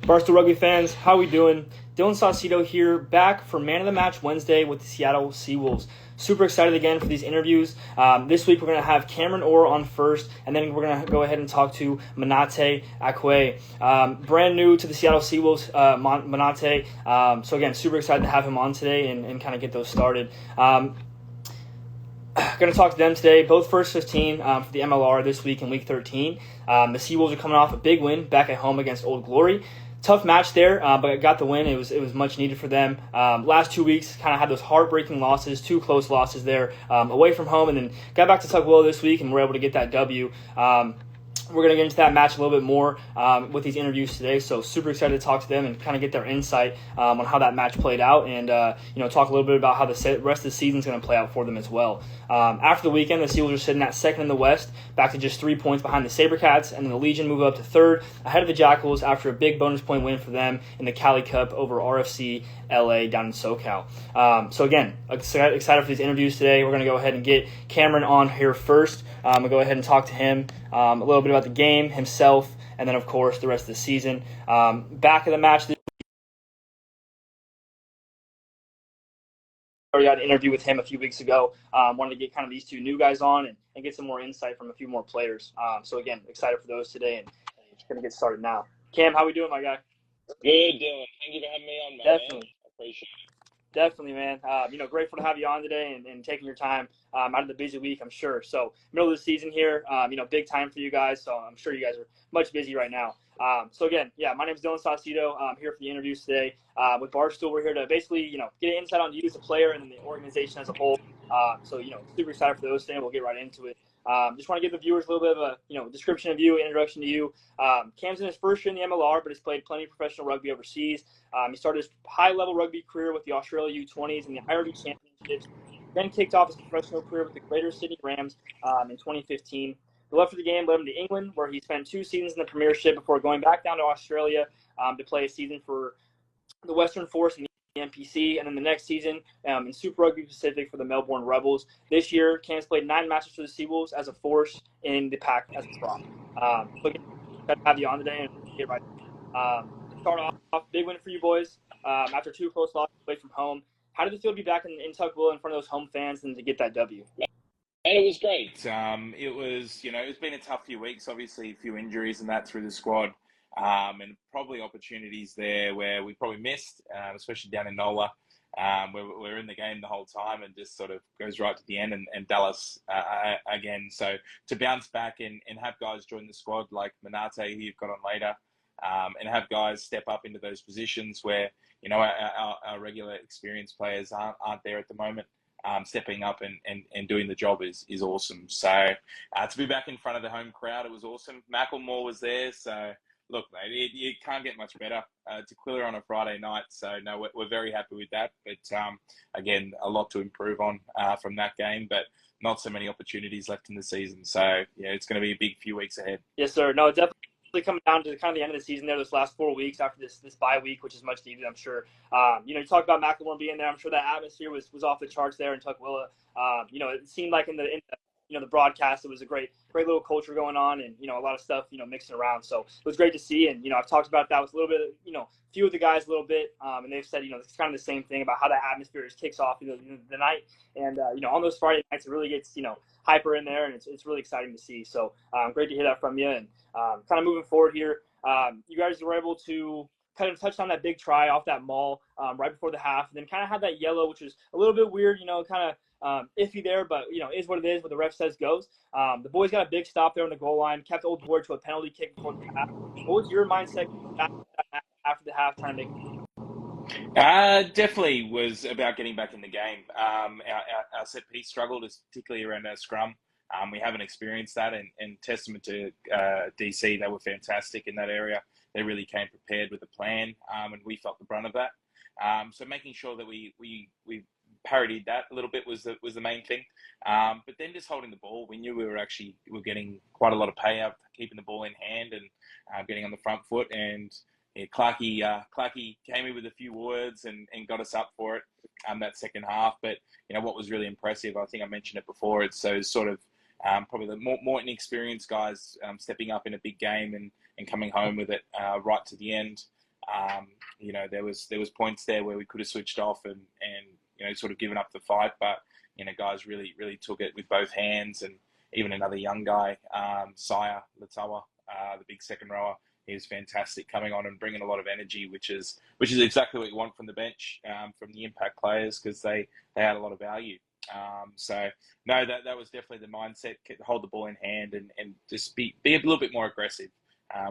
Barstool Rugby fans, how we doing? Dylan Saucedo here, back for Man of the Match Wednesday with the Seattle Seawolves. Super excited again for these interviews. This week we're going to have Cameron Orr on first, and then we're going to go ahead and talk to Monate Akuei. Brand new to the Seattle Seawolves, Monate. So again, super excited to have him on today and kind of get those started. Going to talk to them today, both first 15 for the MLR this week in Week 13. The Seawolves are coming off a big win back at home against Old Glory. Tough match there, but got the win. It was much needed for them. Last 2 weeks, kind of had those heartbreaking losses, 2 close losses there away from home, and then got back to Tukwila this week and were able to get that W. We're going to get into that match a little bit more with these interviews today, so super excited to talk to them and kind of get their insight on how that match played out and talk a little bit about how the rest of the season is going to play out for them as well. After the weekend, the Seals are sitting at second in the West, back to just 3 points behind the Sabercats, and then the Legion move up to third ahead of the Jackals after a big bonus point win for them in the Cali Cup over RFC LA down in SoCal. So again, excited for these interviews today. We're going to go ahead and get Cameron on here first. We'll go ahead and talk to him a little bit about the game, himself, and then, of course, the rest of the season. Back of the match, we already had an interview with him a few weeks ago. Wanted to get kind of these two new guys on and get some more insight from a few more players. So, again, excited for those today, and just going to get started now. Cam, how we doing, my guy? Good, Dylan. Thank you for having me on, man. Definitely. I appreciate it. Definitely, man. Grateful to have you on today and taking your time out of the busy week, I'm sure. So, middle of the season here, big time for you guys. So, I'm sure you guys are much busy right now. So, again, my name is Dylan Saucedo. I'm here for the interviews today with Barstool. We're here to basically, get an insight on you as a player and the organization as a whole. Super excited for those today. We'll get right into it. Just want to give the viewers a little bit of a description of you, introduction to you. Cam's in his first year in the MLR, but has played plenty of professional rugby overseas. He started his high-level rugby career with the Australia U20s and the IRB Championships, then kicked off his professional career with the Greater Sydney Rams in 2015. The love for the game led him to England, where he spent 2 seasons in the Premiership before going back down to Australia to play a season for the Western Force and the NPC, and then the next season in Super Rugby Pacific for the Melbourne Rebels. This year, Cam's played 9 matches for the Seawolves as a force in the pack as a prop. Looking to have you on today and get right. Start off, big win for you boys after 2 close losses away from home. How did it feel to be back in Tukwila in front of those home fans and to get that W? And it was great. It's been a tough few weeks, obviously a few injuries and that through the squad. And probably opportunities there where we probably missed, especially down in NOLA, where we're in the game the whole time and just sort of goes right to the end and Dallas again. So to bounce back and have guys join the squad like Monate, who you've got on later, and have guys step up into those positions where, our regular experienced players aren't there at the moment. Stepping up and doing the job is awesome. So to be back in front of the home crowd, it was awesome. Macklemore was there, so look, mate, you can't get much better. Tukwila on a Friday night, so no, we're very happy with that. But again, a lot to improve on from that game, but not so many opportunities left in the season. So it's going to be a big few weeks ahead. Yes, sir. No, definitely coming down to kind of the end of the season there, this last 4 weeks after this bye week, which is much needed, I'm sure. You talked about Macklemore being there. I'm sure that atmosphere was off the charts there in Tukwila. It seemed like in the broadcast, it was a great little culture going on and, a lot of stuff, mixing around. So it was great to see. And, I've talked about that with a little bit, few of the guys a little bit. And they've said, it's kind of the same thing about how that atmosphere just kicks off, the night. And, on those Friday nights, it really gets, hyper in there. And it's really exciting to see. So great to hear that from you. And kind of moving forward here, you guys were able to kind of touch on that big try off that maul right before the half. And then kind of had that yellow, which was a little bit weird, kind of iffy there, but is what it is. What the ref says goes. The boys got a big stop there on the goal line, kept Old Glory to a penalty kick before the half. What was your mindset after the half trying to make? Definitely was about getting back in the game. Our set piece struggled, particularly around our scrum. We haven't experienced that, and testament to DC, they were fantastic in that area. They really came prepared with a plan, and we felt the brunt of that. So making sure that we parodied that a little bit was the main thing. But then just holding the ball, we knew we were getting quite a lot of payout, keeping the ball in hand and getting on the front foot. And Clarkey came in with a few words and got us up for it that second half. But what was really impressive, I think I mentioned it before, it's those sort of probably the more inexperienced guys stepping up in a big game and coming home with it right to the end. There was points there where we could have switched off and sort of given up the fight, but guys really took it with both hands, and even another young guy, Saya Latawa, the big second rower. He was fantastic, coming on and bringing a lot of energy, which is exactly what you want from the bench, from the impact players, because they had a lot of value. So no, that was definitely the mindset: hold the ball in hand and just be a little bit more aggressive.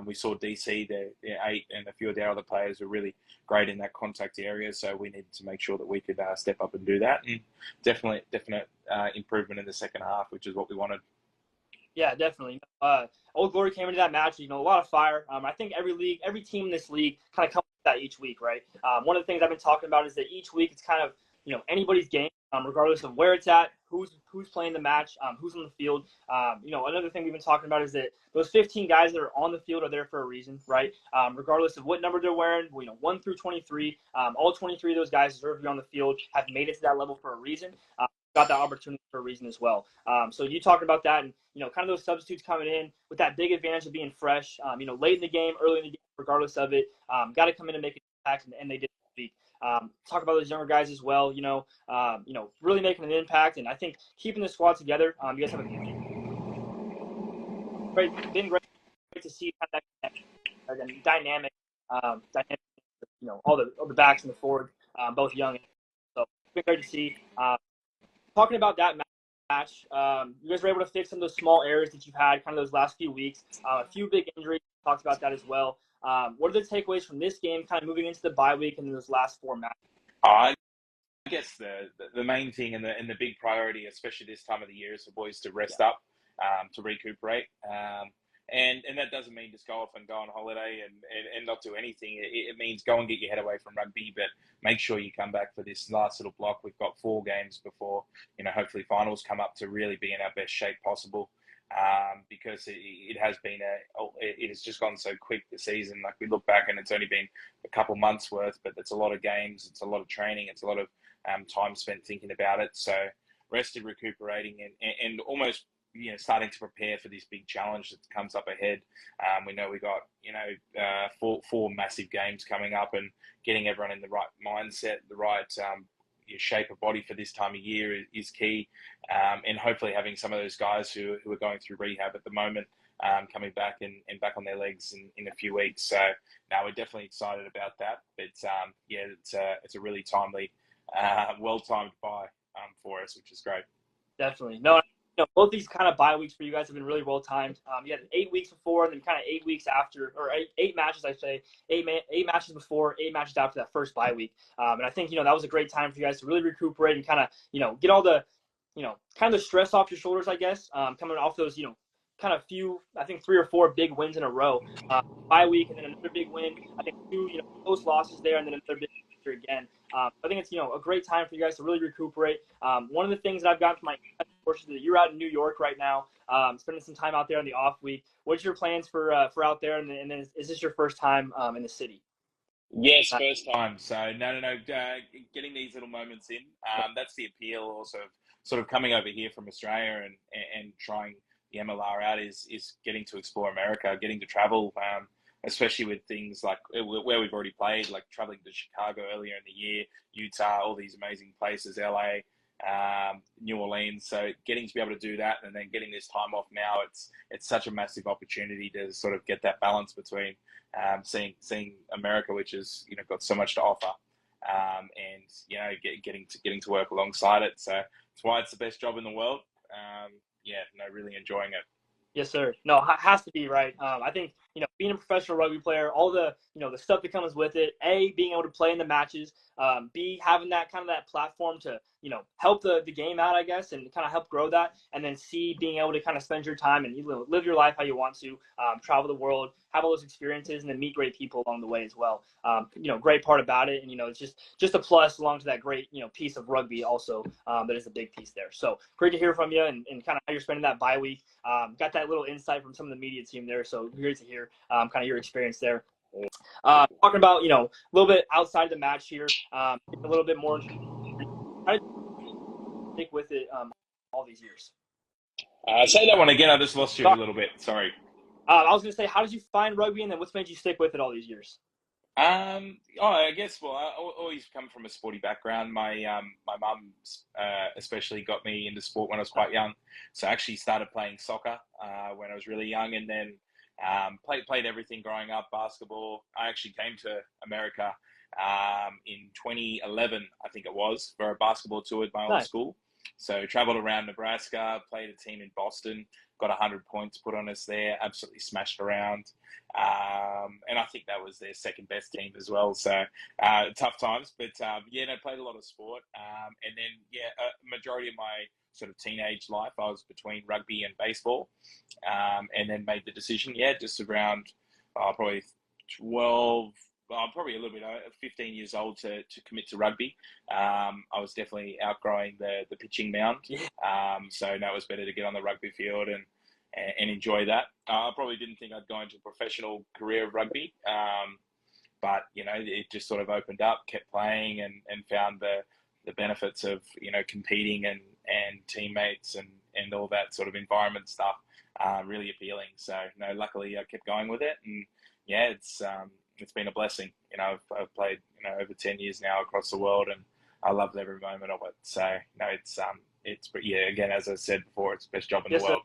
We saw DC, the 8, and a few of their other players were really great in that contact area, so we needed to make sure that we could step up and do that. And definite improvement in the second half, which is what we wanted. Yeah, definitely. Old Glory came into that match, a lot of fire. I think every team in this league kind of comes with that each week, right? One of the things I've been talking about is that each week it's kind of, anybody's game, regardless of where it's at, who's playing the match, who's on the field. Another thing we've been talking about is that those 15 guys that are on the field are there for a reason, right? Regardless of what number they're wearing, 1 through 23, all 23 of those guys deserve to be on the field, have made it to that level for a reason. Got that opportunity for a reason as well. So you talking about that, and kind of those substitutes coming in with that big advantage of being fresh. Late in the game, early in the game, regardless of it, got to come in and make an impact, and they did this week. Talk about those younger guys as well. Really making an impact, and I think keeping the squad together. You guys have been great to see kind of that dynamic. All the backs and the forward, both young. So it's been great to see. Talking about that match, you guys were able to fix some of those small errors that you've had kind of those last few weeks. A few big injuries, talked about that as well. What are the takeaways from this game, kind of moving into the bye week and those last 4 matches? I guess the main thing and the big priority, especially this time of the year, is for boys to rest up, to recuperate. And that doesn't mean just go off and go on holiday and not do anything. It means go and get your head away from rugby, but make sure you come back for this last little block. We've got 4 games before, hopefully finals come up, to really be in our best shape possible. Because it has just gone so quick this season. Like, we look back and it's only been a couple months worth, but it's a lot of games, it's a lot of training, it's a lot of time spent thinking about it. So rested, recuperating, and almost starting to prepare for this big challenge that comes up ahead. We know we got four massive games coming up, and getting everyone in the right mindset, the right shape of body for this time of year is key. And hopefully having some of those guys who are going through rehab at the moment coming back and back on their legs in a few weeks. So now we're definitely excited about that. But it's a really timely, well-timed bye for us, which is great. Definitely. No, both these kind of bye weeks for you guys have been really well timed. You had 8 weeks before, and then kind of 8 weeks after, or eight matches, I say, 8 matches before, 8 matches after that first bye week. And I think that was a great time for you guys to really recuperate and kind of get all the kind of the stress off your shoulders, I guess, coming off those kind of few, I think 3 or 4 big wins in a row. Bye week, and then another big win. I think 2 close losses there, and then another big win again. I think it's a great time for you guys to really recuperate. One of the things that I've gotten from my courses is that you're out in New York right now, spending some time out there on the off week. What's your plans for out there? And then is this your first time in the city? Yes, first time. So no. Getting these little moments in. That's the appeal also of sort of coming over here from Australia and trying the MLR out is getting to explore America, getting to travel. Especially with things like where we've already played, like traveling to Chicago earlier in the year, Utah, all these amazing places, LA, New Orleans. So getting to be able to do that, and then getting this time off now, it's such a massive opportunity to sort of get that balance between seeing America, which has got so much to offer, and getting to work alongside it. So that's why it's the best job in the world. Really enjoying it. Yes, sir. No, it has to be, right. I think, being a professional rugby player, all the, the stuff that comes with it, A, being able to play in the matches, B, having that kind of that platform to, help the game out, I guess, and kind of help grow that. And then C, being able to kind of spend your time and live your life how you want to, travel the world, have all those experiences, and then meet great people along the way as well. Great part about it. And, it's just a plus along to that great, piece of rugby also that is a big piece there. So great to hear from you and kind of how you're spending that bye week. Got that little insight from some of the media team there. So great to hear kind of your experience there. Talking about, a little bit outside the match here, a little bit more. How did you stick with it all these years? Say that one again. I just lost you a little bit. Sorry. I was going to say, how did you find rugby, and then what's made you stick with it all these years? I guess. Well, always come from a sporty background. My mum, especially got me into sport when I was quite young. So I actually started playing soccer when I was really young, and then played everything growing up. Basketball. I actually came to America in 2011, I think it was, for a basketball tour with my old Nice. school. So traveled around Nebraska, played a team in Boston, got 100 points put on us there. Absolutely smashed around. And I think that was their second best team as well. So tough times, but yeah, no, played a lot of sport. And then yeah, a majority of my sort of teenage life, I was between rugby and baseball, and then made the decision. Yeah, just around probably 12. Probably a little bit 15 years old to commit to rugby. I was definitely outgrowing the pitching mound. Yeah. So no, it was better to get on the rugby field and enjoy that. I probably didn't think I'd go into a professional career of rugby, but you know, it just sort of opened up, kept playing, and found the benefits of competing and teammates and all that sort of environment stuff really appealing. So no, luckily I kept going with it, and yeah, it's been a blessing. I've played over 10 years now across the world, and I love every moment of it. So no, yeah, again, as I said before, it's the best job in the Yes, sir.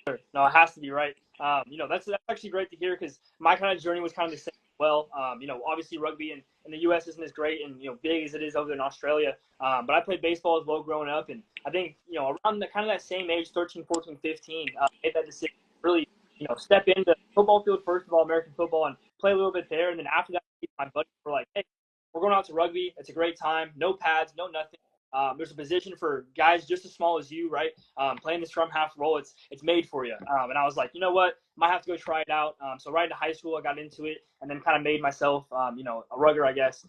world. No, it has to be right. That's actually great to hear because my kind of journey was kind of the same. Well, obviously rugby in the U.S. isn't as great and big as it is over in Australia. But I played baseball as well growing up, and I think around the kind of that same age, 13, 14, 15, made that decision to really step into football field first of all, American football, and play a little bit there, and then after that, my buddies were like, "Hey, we're going out to rugby. It's a great time. No pads, no nothing. There's a position for guys just as small as you, right? Playing the scrum half role, it's made for you." And I was like, you know what? Might have to go try it out. So right into high school, I got into it, and then kind of made myself, a rugger, I guess.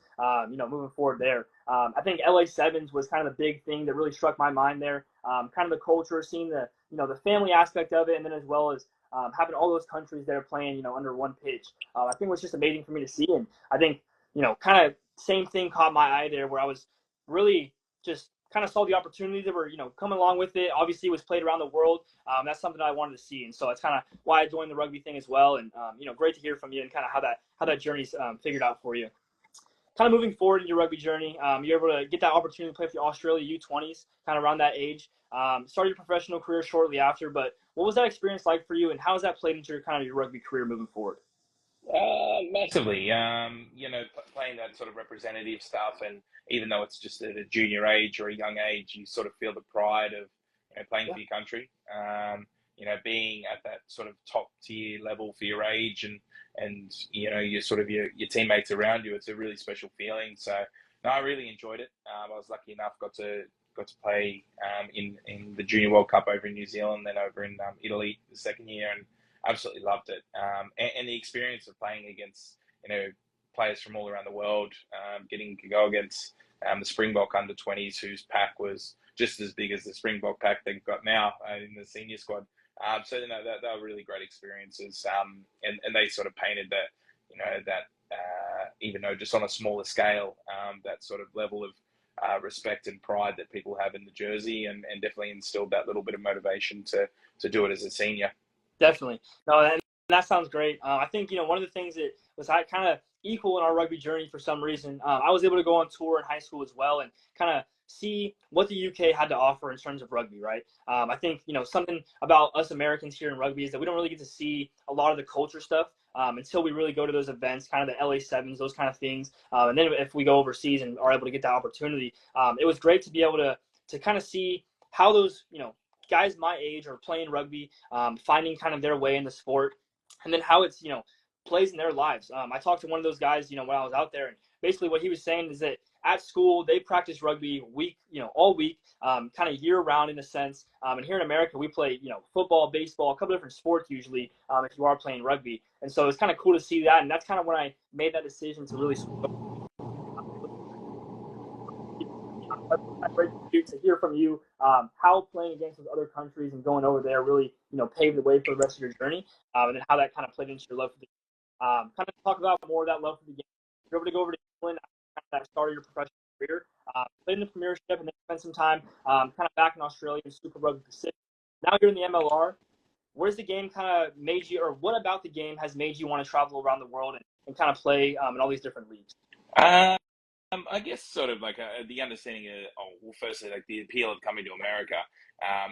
Moving forward there. I think LA Sevens was kind of the big thing that really struck my mind there. Kind of the culture, seeing the family aspect of it, and then as well as having all those countries there playing, under one pitch. I think it was just amazing for me to see, and I think, kind of same thing caught my eye there, where I was really just kind of saw the opportunities that were coming along with it. Obviously, it was played around the world. That's something that I wanted to see, and so it's kind of why I joined the rugby thing as well. And great to hear from you and kind of how that journey's figured out for you. Kind of moving forward in your rugby journey, you're able to get that opportunity to play for the Australia U20s, kind of around that age. Started your professional career shortly after, but what was that experience like for you, and how has that played into your rugby career moving forward? Massively. Playing that sort of representative stuff, and even though it's just at a junior age or a young age, you sort of feel the pride of playing Yeah, for your country. Being at that sort of top tier level for your age, and your sort of your teammates around you. It's a really special feeling. So no, I really enjoyed it. I was lucky enough got to play in the Junior World Cup over in New Zealand, then over in Italy the second year, and absolutely loved it. And the experience of playing against players from all around the world, getting to go against the Springbok under 20s, whose pack was just as big as the Springbok pack they've got now in the senior squad. So they were really great experiences, and they sort of painted that even though just on a smaller scale, that sort of level of respect and pride that people have in the jersey, and definitely instilled that little bit of motivation to do it as a senior. definitely. No, and that sounds great. I think one of the things that was kind of equal in our rugby journey for some reason. I was able to go on tour in high school as well, and kind of see what the UK had to offer in terms of rugby. Right. I think something about us Americans here in rugby is that we don't really get to see a lot of the culture stuff. Until we really go to those events, kind of the LA Sevens, those kind of things, and then if we go overseas and are able to get that opportunity, it was great to be able to kind of see how those guys my age are playing rugby, finding kind of their way in the sport, and then how it's plays in their lives. I talked to one of those guys when I was out there, and basically what he was saying is that at school they practice rugby all week, kind of year round in a sense. And here in America we play football, baseball, a couple different sports usually, if you are playing rugby. And so it's kind of cool to see that, and that's kind of when I made that decision to really great to hear from you, how playing against those other countries and going over there really, paved the way for the rest of your journey, and then how that kind of played into your love for the game. Kind of talk about more of that love for the game. You're able to go over to England, that started your professional career, played in the Premiership, and then spent some time kind of back in Australia in Super Rugby Pacific. Now you're in the MLR. Where's the game kind of made you, or what about the game has made you want to travel around the world and and kind of play in all these different leagues? I guess sort of like the understanding well, firstly, like the appeal of coming to America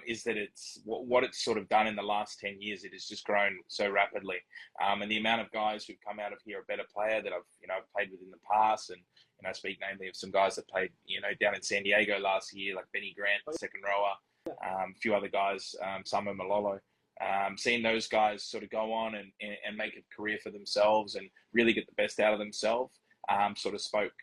is that it's what it's sort of done in the last 10 years. It has just grown so rapidly. And the amount of guys who've come out of here a better player that I've played with in the past. And, I speak namely of some guys that played, down in San Diego last year, like Benny Grant, the second rower, a few other guys, Samo Malolo. Seeing those guys sort of go on and make a career for themselves and really get the best out of themselves, sort of spoke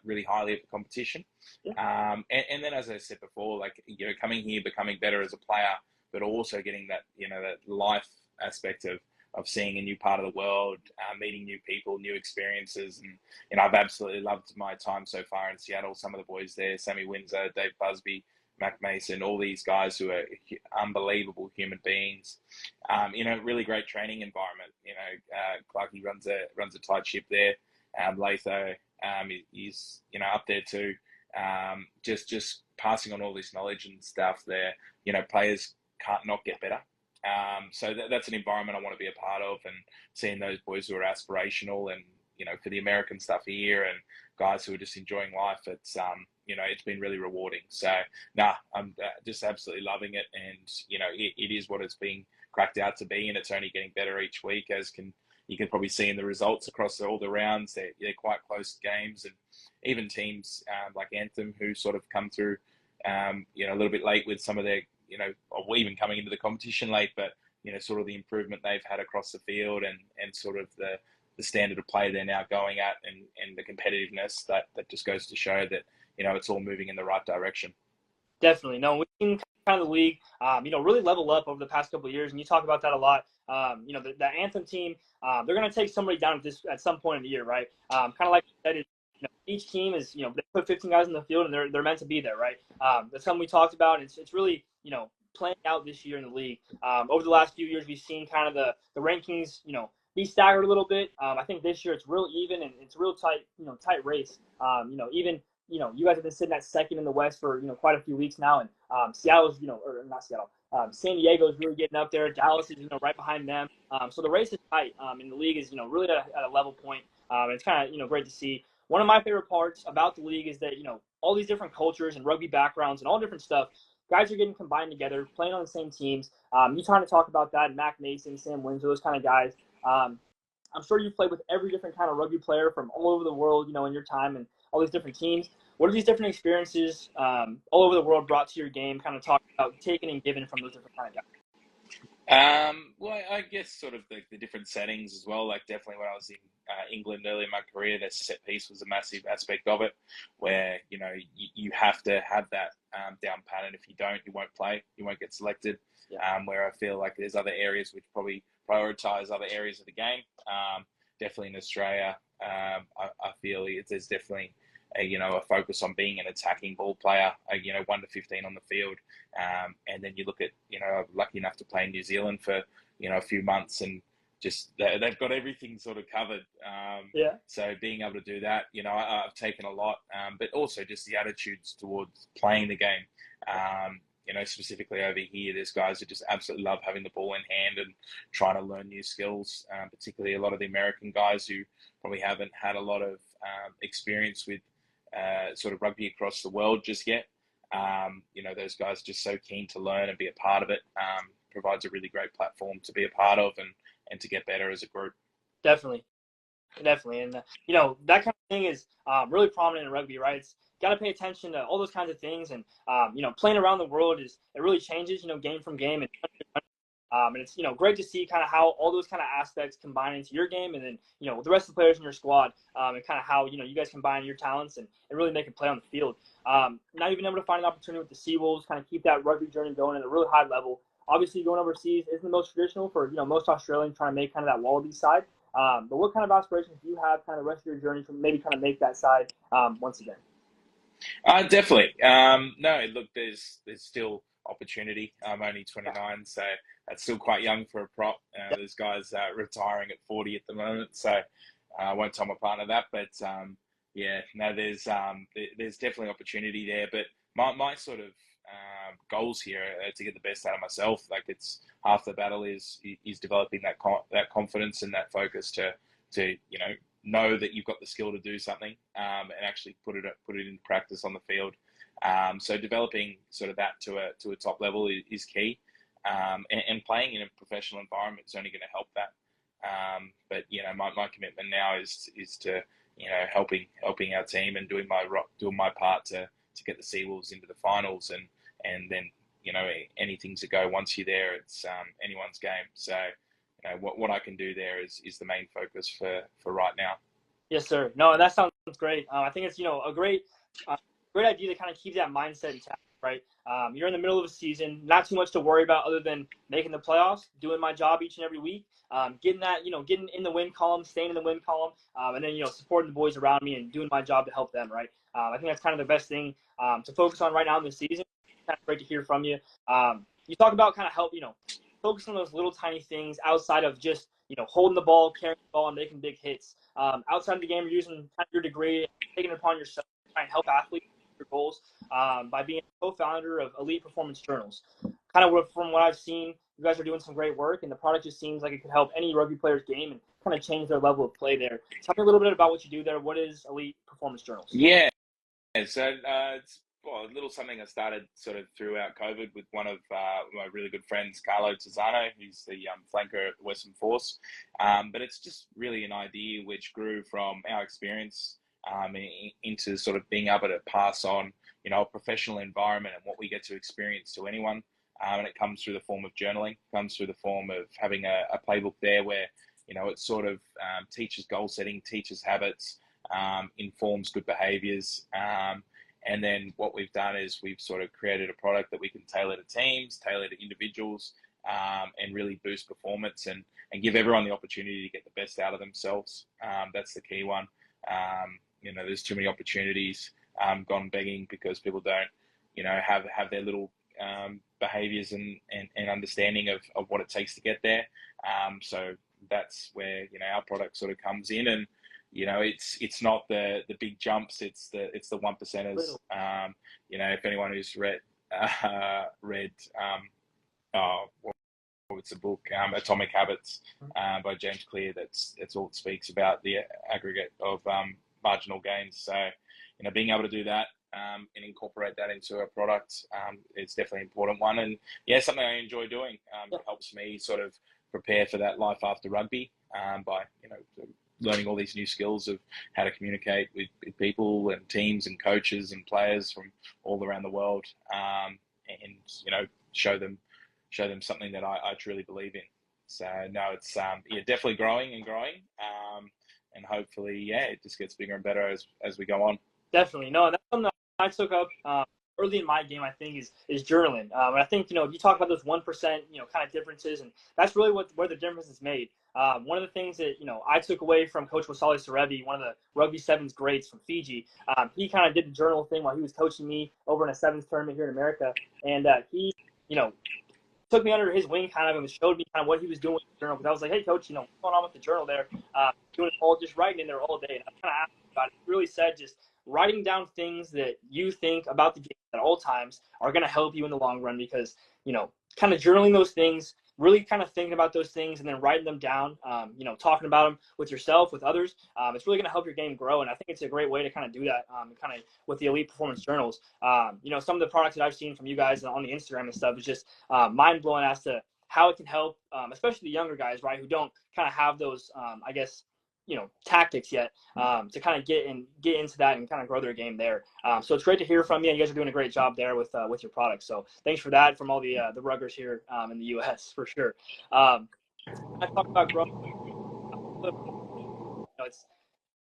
really highly of the competition. Yeah. And then, as I said before, like, coming here, becoming better as a player, but also getting that, that life aspect of seeing a new part of the world, meeting new people, new experiences. And, I've absolutely loved my time so far in Seattle. Some of the boys there, Sammy Windsor, Dave Busby, Mac Mason, all these guys who are unbelievable human beings. Really great training environment. Clarkey runs a tight ship there. Latho, he's up there too. Just passing on all this knowledge and stuff there. Players can't not get better. So that's an environment I want to be a part of, and seeing those boys who are aspirational and, for the American stuff here, and guys who are just enjoying life, it's, it's been really rewarding. So, I'm just absolutely loving it. And, it is what it's being cracked out to be, and it's only getting better each week, you can probably see in the results across all the rounds. They're quite close games, and even teams like Anthem, who sort of come through, a little bit late with some of their, or even coming into the competition late, but, sort of the improvement they've had across the field, and sort of the standard of play they're now going at, and the competitiveness that just goes to show that, it's all moving in the right direction. Definitely. No, we've seen kind of the league, really level up over the past couple of years, and you talk about that a lot. The Anthem team, they're going to take somebody down at some point in the year, right? Kind of like you said, each team is, they put 15 guys in the field, and they're meant to be there, right? That's something we talked about. It's really, playing out this year in the league. Over the last few years, we've seen kind of the rankings, be staggered a little bit. I think this year it's real even, and it's a real tight race. Even you guys have been sitting at second in the West for quite a few weeks now, and Seattle's or not Seattle, San Diego's really getting up there. Dallas is right behind them. So the race is tight, and the league is really at a level point. And it's kind of great to see. One of my favorite parts about the league is that all these different cultures and rugby backgrounds and all different stuff. Guys are getting combined together, playing on the same teams. You trying to talk about that, Mac Mason, Sam Windsor, those kind of guys. I'm sure you've played with every different kind of rugby player from all over the world, in your time, and all these different teams. What are these different experiences all over the world brought to your game? Kind of talk about taking and giving from those different kind of guys. Well, I guess sort of the different settings as well. Like, definitely when I was in England early in my career, the set piece was a massive aspect of it, where you have to have that down pat, and if you don't, you won't play, you won't get selected. Yeah. Where I feel like there's other areas which probably prioritise other areas of the game. Definitely in Australia, I feel there's definitely a focus on being an attacking ball player, 1 to 15 on the field. And then you look at, I'm lucky enough to play in New Zealand for, a few months, and just they've got everything sort of covered. So being able to do that, I've taken a lot, but also just the attitudes towards playing the game. Specifically over here, there's guys who just absolutely love having the ball in hand and trying to learn new skills, particularly a lot of the American guys who probably haven't had a lot of experience with sort of rugby across the world just yet. Those guys are just so keen to learn and be a part of it. Provides a really great platform to be a part of and to get better as a group. Definitely. And that kind of thing is really prominent in rugby, right? It's got to pay attention to all those kinds of things, and playing around the world it really changes, game from game, and it's great to see kind of how all those kind of aspects combine into your game, and then the rest of the players in your squad, and kind of how you guys combine your talents and really make it play on the field. Now you've been able to find an opportunity with the Seawolves, kind of keep that rugby journey going at a really high level. Obviously, going overseas isn't the most traditional for most Australians trying to make kind of that Wallaby side. But what kind of aspirations do you have kind of the rest of your journey to maybe kind of make that side once again? Definitely. No, look, there's still opportunity. I'm only 29, so that's still quite young for a prop. There's guys retiring at 40 at the moment, so I won't tell my partner that. But there's definitely opportunity there. But my sort of goals here are to get the best out of myself. Like, it's half the battle is developing that confidence and that focus to to know that you've got the skill to do something, and actually put it into practice on the field. So developing sort of that to a top level is key, and playing in a professional environment is only going to help that. But my commitment now is to helping our team and doing my part to get the Seawolves into the finals, and then anything's a go. Once you're there, it's anyone's game. So what I can do there is the main focus for right now. Yes, sir. No, that sounds great. I think it's a great idea to kind of keep that mindset intact, right? You're in the middle of a season, not too much to worry about other than making the playoffs, doing my job each and every week, getting in the win column, staying in the win column, and then supporting the boys around me and doing my job to help them, right? I think that's kind of the best thing to focus on right now in the season. Kind of great to hear from you. You talk about kind of help, focus on those little tiny things outside of just holding the ball, carrying the ball, and making big hits. Outside of the game, you're using kind of your degree, taking it upon yourself to try and help athletes your goals by being a co-founder of Elite Performance Journals. Kind of from what I've seen, you guys are doing some great work, and the product just seems like it could help any rugby player's game and kind of change their level of play there. Tell me a little bit about what you do there. What is Elite Performance Journals? Yeah, so it's a little something I started sort of throughout COVID with one of my really good friends, Carlo Tizzano, who's the flanker at the Western Force. But it's just really an idea which grew from our experience into sort of being able to pass on, a professional environment and what we get to experience to anyone. And it comes through the form of journaling, comes through the form of having a playbook there where, it sort of teaches goal setting, teaches habits, informs good behaviors. And then what we've done is we've sort of created a product that we can tailor to teams, tailor to individuals, and really boost performance and give everyone the opportunity to get the best out of themselves. That's the key one. There's too many opportunities gone begging because people don't, have their little behaviors and understanding of what it takes to get there. So that's where, our product sort of comes in, and it's not the big jumps, it's the one percenters. If anyone who's read it's a book, Atomic Habits, by James Clear, that's all it speaks about, the aggregate of marginal gains. So being able to do that and incorporate that into a product, it's definitely an important one, and something I enjoy doing. It helps me sort of prepare for that life after rugby by learning all these new skills of how to communicate with people and teams and coaches and players from all around the world, and show them something that I truly believe in. So no, it's definitely growing, and hopefully it just gets bigger and better as we go on. Definitely. No, that's something that I took up early in my game, I think, is journaling. And I think, you talk about those 1%, kind of differences, and that's really where the difference is made. One of the things that, I took away from Coach Saucedo, one of the Rugby Sevens greats from Fiji, he kind of did the journal thing while he was coaching me over in a sevens tournament here in America. And he, took me under his wing kind of and showed me kind of what he was doing with the journal. Because I was like, hey, Coach, what's going on with the journal there? Doing it all, just writing in there all day. And I kind of asked him about it. He really said just writing down things that you think about the game at all times are going to help you in the long run, because, kind of journaling those things, really kind of thinking about those things and then writing them down, talking about them with yourself, with others, it's really going to help your game grow. And I think it's a great way to kind of do that kind of with the Elite Performance Journals. Some of the products that I've seen from you guys on the Instagram and stuff is just mind-blowing as to how it can help, especially the younger guys, right, who don't kind of have those, tactics yet to kind of get into that and kind of grow their game there. So it's great to hear from you. You guys are doing a great job there with your products. So thanks for that from all the ruggers here in the U.S. for sure. I talked about growing. It's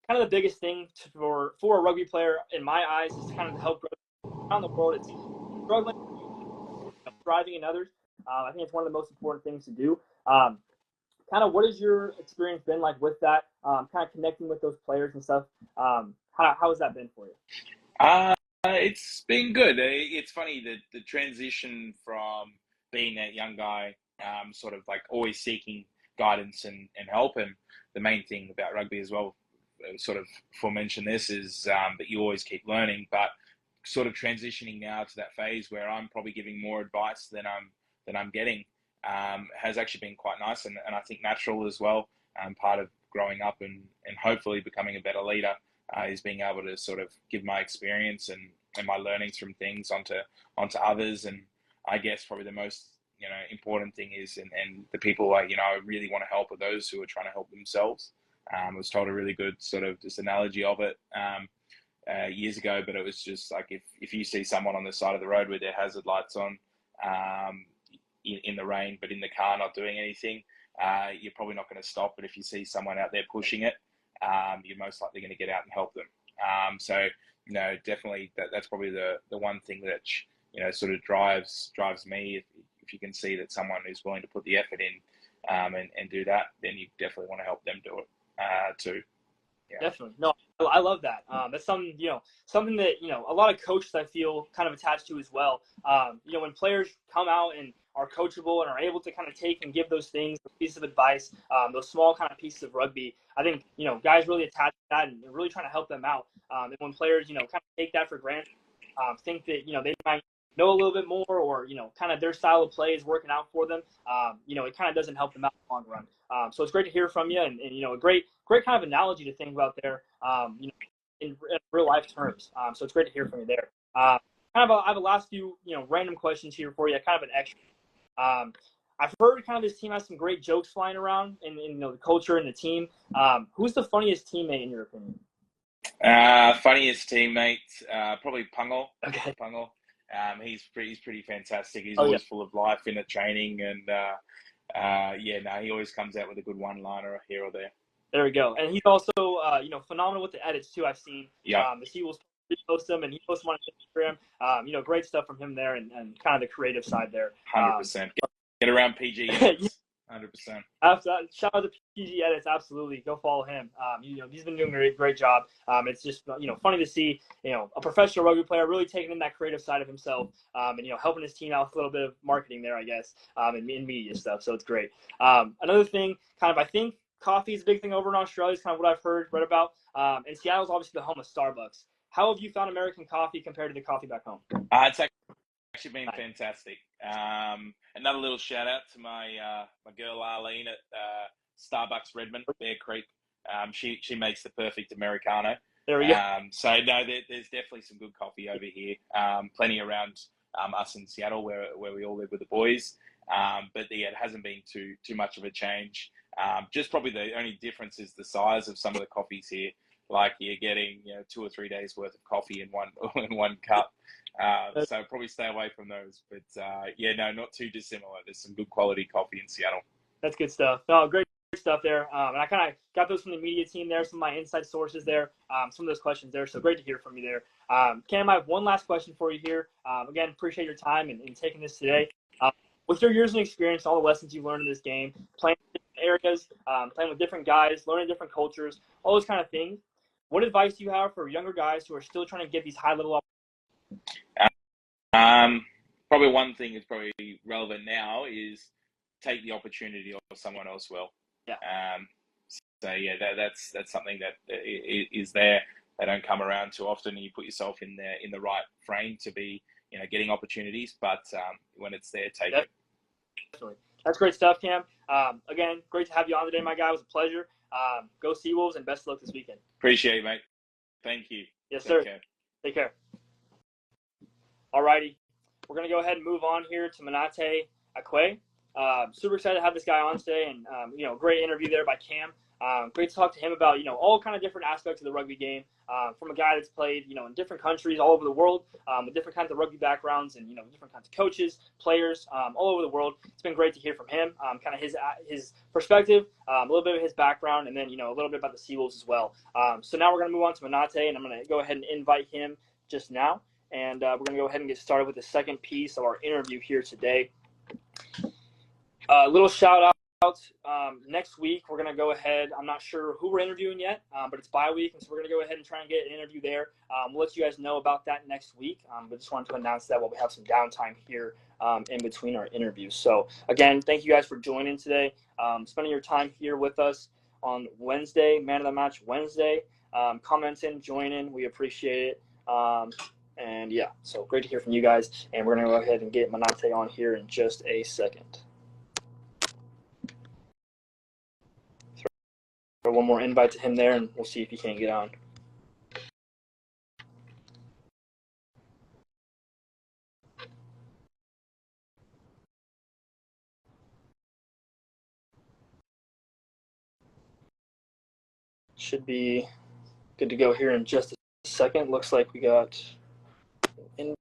kind of the biggest thing for a rugby player in my eyes is to kind of help grow around the world. It's struggling, thriving in others. I think it's one of the most important things to do. Kind of what has your experience been like with that, kind of connecting with those players and stuff? How has that been for you? It's been good. It's funny that the transition from being that young guy, sort of like always seeking guidance and help, and the main thing about rugby as well, sort of aforementioned this, is that you always keep learning, but sort of transitioning now to that phase where I'm probably giving more advice than I'm getting. Has actually been quite nice, and I think natural as well. Part of growing up and hopefully becoming a better leader is being able to sort of give my experience and my learnings from things onto others. And I guess probably the most important thing is, and the people I really want to help are those who are trying to help themselves. I was told a really good sort of just analogy of it years ago, but it was just like if you see someone on the side of the road with their hazard lights on in the rain, but in the car not doing anything, you're probably not going to stop. But if you see someone out there pushing it, you're most likely going to get out and help them. So definitely that's probably the one thing that sort of drives me. If you can see that someone is willing to put the effort in and do that, then you definitely want to help them do it too. Yeah. Definitely. No, I love that. That's something that, a lot of coaches I feel kind of attached to as well. When players come out and are coachable and are able to kind of take and give those things, those pieces of advice, those small kind of pieces of rugby, I think, guys really attach to that and really trying to help them out. And when players, kind of take that for granted, think that, they might know a little bit more or, kind of their style of play is working out for them, it kind of doesn't help them out in the long run. So it's great to hear from you and a great kind of analogy to think about there, in real life terms. So it's great to hear from you there. I have a last few, random questions here for you, kind of an extra. I've heard kind of this team has some great jokes flying around in the culture and the team. Who's the funniest teammate in your opinion? Funniest teammate, probably Pungle. Okay. Pungle. He's pretty fantastic. He's always full of life in the training, and he always comes out with a good one-liner here or there. There we go. And he's also phenomenal with the edits too. I've seen. Yeah. The Seawolves post them, and he posts them on Instagram. Great stuff from him there, and kind of the creative side there. 100%. Get around PG edits. 100%. Shout out to PG Edits, absolutely. Go follow him. He's been doing a great job. It's just funny to see a professional rugby player really taking in that creative side of himself, and helping his team out with a little bit of marketing there, I guess, and media stuff. So it's great. Another thing, kind of, I think coffee is a big thing over in Australia. Is kind of what I've read about. And Seattle's obviously the home of Starbucks. How have you found American coffee compared to the coffee back home? It's actually been fantastic. Another little shout out to my girl Arlene at Starbucks Redmond, Bear Creek. She makes the perfect Americano. There we go. So no, there's definitely some good coffee over here. Plenty around us in Seattle where we all live with the boys. But it hasn't been too much of a change. Just probably the only difference is the size of some of the coffees here. Like you're getting 2 or 3 days worth of coffee in one cup. So probably stay away from those. But not too dissimilar. There's some good quality coffee in Seattle. That's good stuff. No, great stuff there. And I kind of got those from the media team there, some of my inside sources there, some of those questions there. So great to hear from you there. Cam, I have one last question for you here. Again, appreciate your time and taking this today. With your years of experience, all the lessons you've learned in this game, playing in different areas, playing with different guys, learning different cultures, all those kind of things, what advice do you have for younger guys who are still trying to get these high-level opportunities? Probably one thing is probably relevant now is take the opportunity or someone else will. Yeah. That's something that is there. They don't come around too often. You put yourself in the right frame to be getting opportunities, but when it's there, take it. Definitely. That's great stuff, Cam. Again, great to have you on today, my guy. It was a pleasure. Go Seawolves and best of luck this weekend. Appreciate it, mate. Thank you. Yes, sir. Take care. All righty. We're going to go ahead and move on here to Monate Akuei. Super excited to have this guy on today, and great interview there by Cam. Great to talk to him about all kind of different aspects of the rugby game, from a guy that's played in different countries all over the world, with different kinds of rugby backgrounds and different kinds of coaches, players, all over the world. It's been great to hear from him, kind of his perspective, a little bit of his background, and then a little bit about the Seawolves as well. So now we're going to move on to Monate, and I'm going to go ahead and invite him just now, and we're going to go ahead and get started with the second piece of our interview here today. A little shout out. Next week, we're going to go ahead. I'm not sure who we're interviewing yet, but it's bye week, and so we're going to go ahead and try and get an interview there. We'll let you guys know about that next week, but just wanted to announce that while we have some downtime here in between our interviews. So, again, thank you guys for joining today, spending your time here with us on Wednesday, Man of the Match Wednesday. Commenting, joining, we appreciate it. And, yeah, so great to hear from you guys, and we're going to go ahead and get Monate on here in just a second. one more invite to him there, and we'll see if he can't get on. Should be good to go here in just a second. Looks like we got an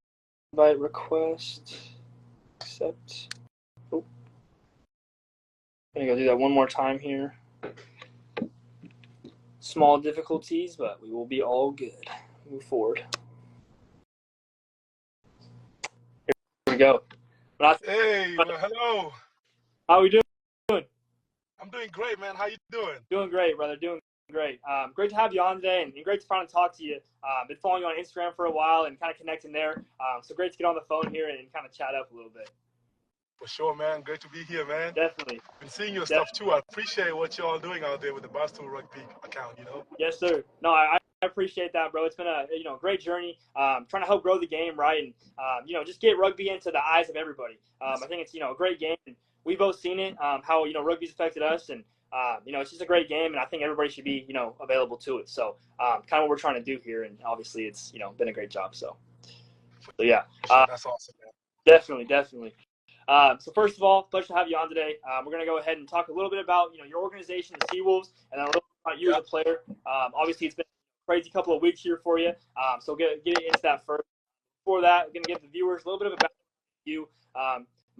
invite request. Accept. Oh. I'm going to go do that one more time here. Small difficulties, but we will be all good. Move forward. Here we go. Hey, well, hello. How are we doing? I'm doing great, man. How you doing? Doing great, brother. Doing great. Great to have you on today, and great to finally talk to you. Been following you on Instagram for a while and kind of connecting there. So great to get on the phone here and kind of chat up a little bit. For sure, man. Great to be here, man. Definitely. Been seeing your stuff too. I appreciate what y'all doing out there with the Barstool Rugby account, you know? Yes, sir. No, I appreciate that, bro. It's been a great journey. Trying to help grow the game, right, and just get rugby into the eyes of everybody. I think it's a great game, and we've both seen it. How rugby's affected us, and it's just a great game, and I think everybody should be available to it. So kind of what we're trying to do here, and obviously it's been a great job. So yeah, That's awesome, man. Definitely. So first of all, pleasure to have you on today. We're going to go ahead and talk a little bit about your organization, the Seawolves, and then a little bit about you as a player. Obviously, it's been a crazy couple of weeks here for you. So get into that first. Before that, we're going to give the viewers a little bit of a background to you.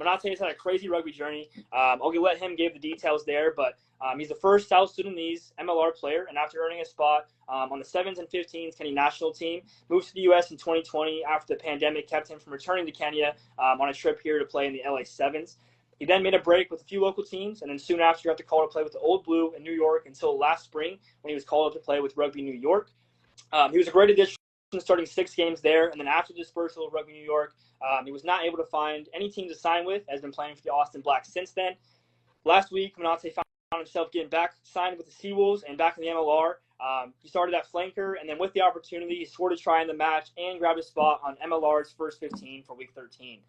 Monate has had a crazy rugby journey. I'll let him give the details there, but he's the first South Sudanese MLR player, and after earning a spot on the 7s and 15s Kenya national team, moved to the U.S. in 2020 after the pandemic kept him from returning to Kenya on a trip here to play in the LA Sevens. He then made a break with a few local teams, and then soon after got the call to play with the Old Blue in New York until last spring when he was called up to play with Rugby New York. He was a great addition, starting 6 games there, and then after dispersal of Rugby New York, he was not able to find any team to sign with, has been playing for the Austin Blacks since then. Last week, Monate found himself getting back signed with the Seawolves and back in the MLR. He started at flanker, and then with the opportunity, he swore to try in the match and grabbed a spot on MLR's first 15 for Week 13.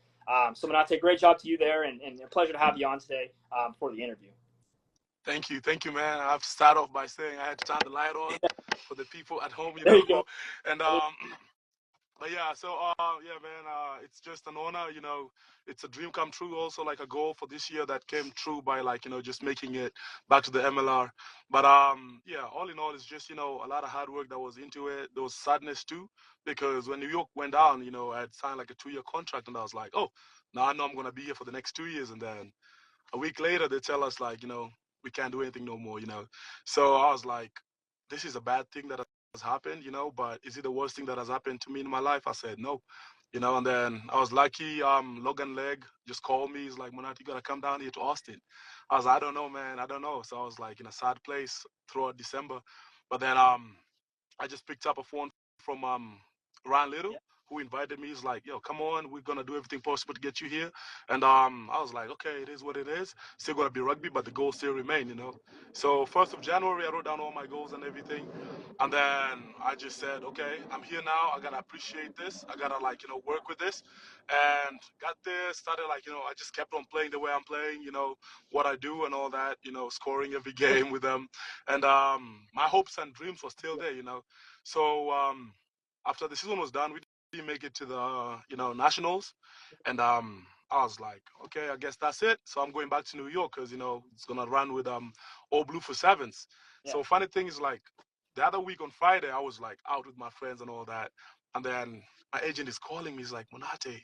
So Monate, great job to you there, and a pleasure to have you on today for the interview. Thank you, man. I have to start off by saying I had to turn the light on for the people at home, There you go. And but yeah, so yeah, man, it's just an honor, it's a dream come true, also like a goal for this year that came true by just making it back to the MLR. But yeah, all in all, it's just a lot of hard work that was into it. There was sadness too, because when New York went down, I had signed like a 2-year contract, and I was like, oh, now I know I'm gonna be here for the next 2 years, and then a week later they tell us like, we can't do anything no more, So I was like, this is a bad thing that has happened, but is it the worst thing that has happened to me in my life? I said no, and then I was lucky. Logan Legg just called me. He's like, Monat, you gotta come down here to Austin. I was like, I don't know, man, I don't know. So I was like in a sad place throughout December, but then I just picked up a phone from Ryan Little, who invited me. He's like, yo, come on, we're gonna do everything possible to get you here. And I was like, okay, it is what it is. Still gonna be rugby, but the goals still remain, So 1st of January, I wrote down all my goals and everything. And then I just said, okay, I'm here now. I gotta appreciate this. I gotta work with this. And got there, started I just kept on playing the way I'm playing, what I do and all that, scoring every game with them. And my hopes and dreams were still there, So after the season was done, we didn't make it to the nationals, and I was like, okay, I guess that's it. So I'm going back to New York because it's gonna run with All Blue for Sevens. Yeah. So funny thing is the other week on Friday I was out with my friends and all that, and then my agent is calling me. He's like, Monate.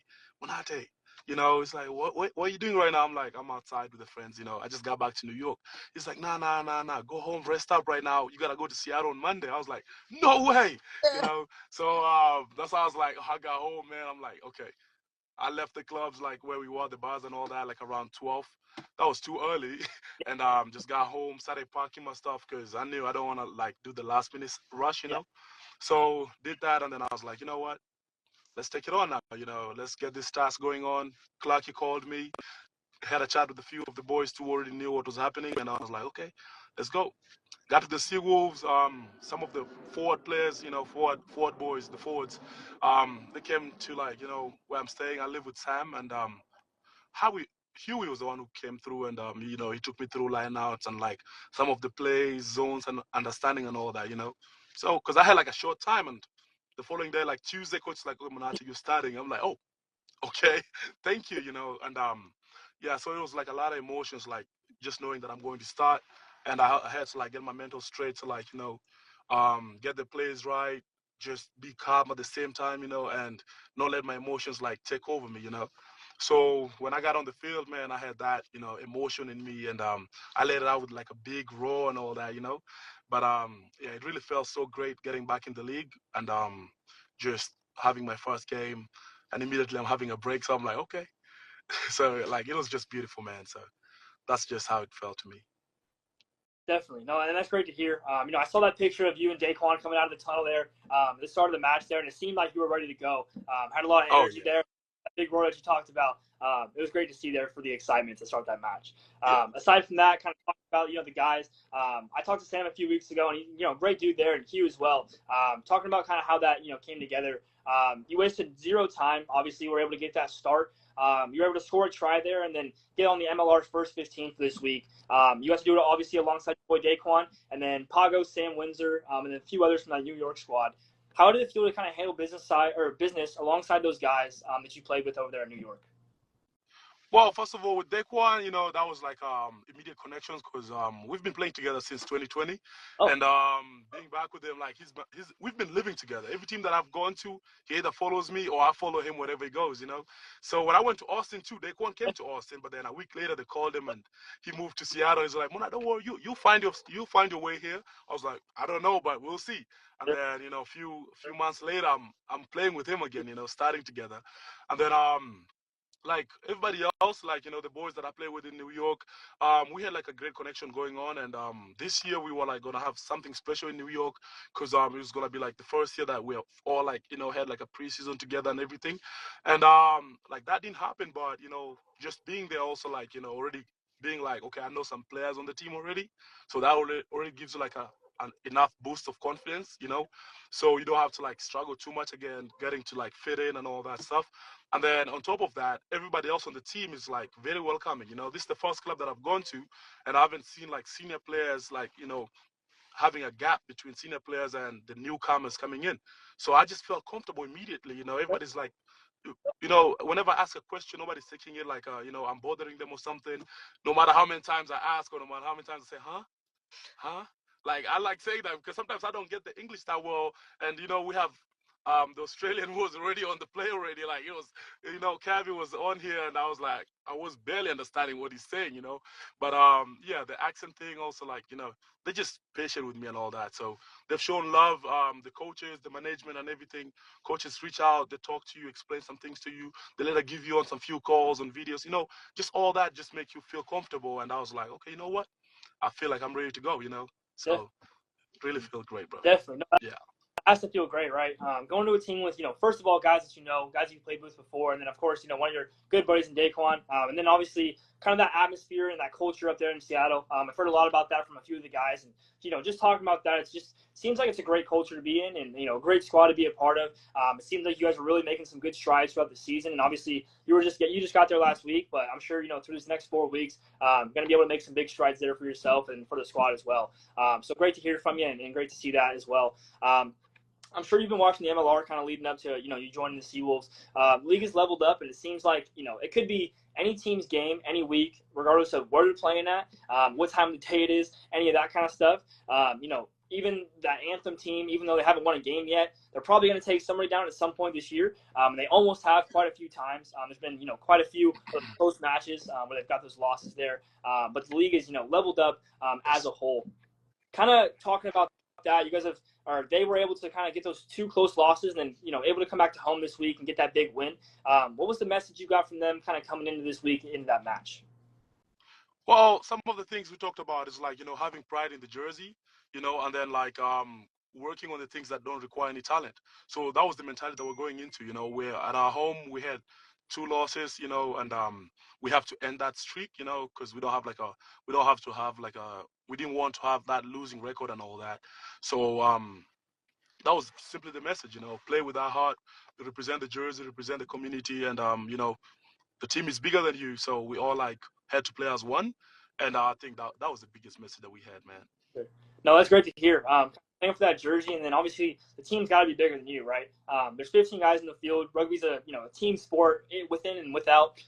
It's like, what are you doing right now? I'm like, I'm outside with the friends. I just got back to New York. He's like, nah. Go home, rest up right now. You gotta go to Seattle on Monday. I was like, no way. So that's how I was like, I got home, man. I'm like, okay. I left the clubs where we were, the bars and all that, around 12. That was too early, and just got home, started packing my stuff because I knew I don't want to do the last minute rush, you know. So did that, and then I was like, you know what? Let's take it on now. Let's get this task going on. Clarky called me, had a chat with a few of the boys who already knew what was happening, and I was like, okay, let's go. Got to the Seawolves. Some of the forward players, forward boys, the forwards, they came to where I'm staying. I live with Sam, and how we Huey was the one who came through, and he took me through lineouts and like some of the plays, zones, and understanding and all that. So because I had like a short time, and the following day, like Tuesday, coach like, "Oh, Monate, you're starting." I'm like, "Oh, okay, thank you," and yeah, so it was like a lot of emotions, like just knowing that I'm going to start, and I had to like get my mental straight to like get the plays right, just be calm at the same time, and not let my emotions like take over me. So when I got on the field, man, I had that emotion in me, and I let it out with like a big roar and all that. But yeah, it really felt so great getting back in the league and just having my first game, and immediately I'm having a break. So I'm like, okay. So like it was just beautiful, man. So that's just how it felt to me. Definitely. No, and that's great to hear. I saw that picture of you and Daquan coming out of the tunnel there at the start of the match there, and it seemed like you were ready to go. Had a lot of Oh energy yeah, there. That big roar that you talked about. It was great to see there for the excitement to start that match. yeah. Aside from that, kind of talking about the guys. I talked to Sam a few weeks ago, and great dude there, and Hugh as well. Talking about kind of how that came together. You wasted zero time. Obviously, you were able to get that start. You were able to score a try there, and then get on the MLR's first 15 for this week. You have to do it obviously alongside your boy Daquan, and then Pago, Sam Windsor, and then a few others from that New York squad. How did it feel to kind of handle business alongside those guys that you played with over there in New York? Well, first of all, with Daquan, that was like immediate connections because we've been playing together since 2020, Oh, and being back with him, like we've been living together. Every team that I've gone to, he either follows me or I follow him wherever he goes. So when I went to Austin too, Daquan came to Austin, but then a week later they called him and he moved to Seattle. He's like, Mona, don't worry, you find your way here. I was like, I don't know, but we'll see. And then a few months later, I'm playing with him again, starting together, and then like everybody else, like the boys that I play with in New York, we had like a great connection going on, and this year we were like gonna have something special in New York because it was gonna be like the first year that we all like had like a preseason together and everything, and like that didn't happen, but just being there also like already being like, okay, I know some players on the team already, so that already gives you like an enough boost of confidence. So you don't have to like struggle too much again getting to like fit in and all that stuff. And then on top of that, everybody else on the team is like very welcoming. This is the first club that I've gone to, and I haven't seen like senior players like having a gap between senior players and the newcomers coming in. So I just felt comfortable immediately. Everybody's like, whenever I ask a question, nobody's taking it like I'm bothering them or something. No matter how many times I ask or no matter how many times I say, huh? Like I like saying that because sometimes I don't get the English that well, and we have the Australian was already on the play already. Like it was, Cavi was on here, and I was like, I was barely understanding what he's saying. But yeah, the accent thing also like they're just patient with me and all that. So they've shown love. The coaches, the management, and everything. Coaches reach out, they talk to you, explain some things to you. They later give you on some few calls and videos. Just all that just make you feel comfortable. And I was like, okay, you know what? I feel like I'm ready to go. So really feel great, brother. definitely. No, Yeah. has to feel great, right? Going to a team with, first of all, guys that guys you played with before, and then of course, one of your good buddies in Daquan, and then obviously kind of that atmosphere and that culture up there in Seattle. I've heard a lot about that from a few of the guys, and just talking about that, it just seems like it's a great culture to be in, and a great squad to be a part of. It seems like you guys are really making some good strides throughout the season, and obviously you just got there last week, but I'm sure through this next 4 weeks, going to be able to make some big strides there for yourself and for the squad as well. So great to hear from you, and great to see that as well. I'm sure you've been watching the MLR kind of leading up to you joining the Seawolves. League is leveled up, and it seems like it could be any team's game any week, regardless of where they're playing at, what time of the day it is, any of that kind of stuff. Even that Anthem team, even though they haven't won a game yet, they're probably going to take somebody down at some point this year. They almost have quite a few times. There's been quite a few close matches where they've got those losses there. But the league is leveled up as a whole. Kind of talking about that, you guys they were able to kind of get those 2 close losses and then able to come back to home this week and get that big win. What was the message you got from them kind of coming into this week into that match? Well, some of the things we talked about is like having pride in the jersey, and then like working on the things that don't require any talent. So that was the mentality that we're going into. Where at our home we had 2 losses, and we have to end that streak, because we don't have to have like we didn't want to have that losing record and all that. So that was simply the message. Play with our heart, represent the jersey, represent the community, and the team is bigger than you, so we all like had to play as one. And I think that was the biggest message that we had, man. No, that's great to hear. Thank you for that jersey, and then obviously the team's got to be bigger than you, right? There's 15 guys in the field. Rugby's a a team sport within and without.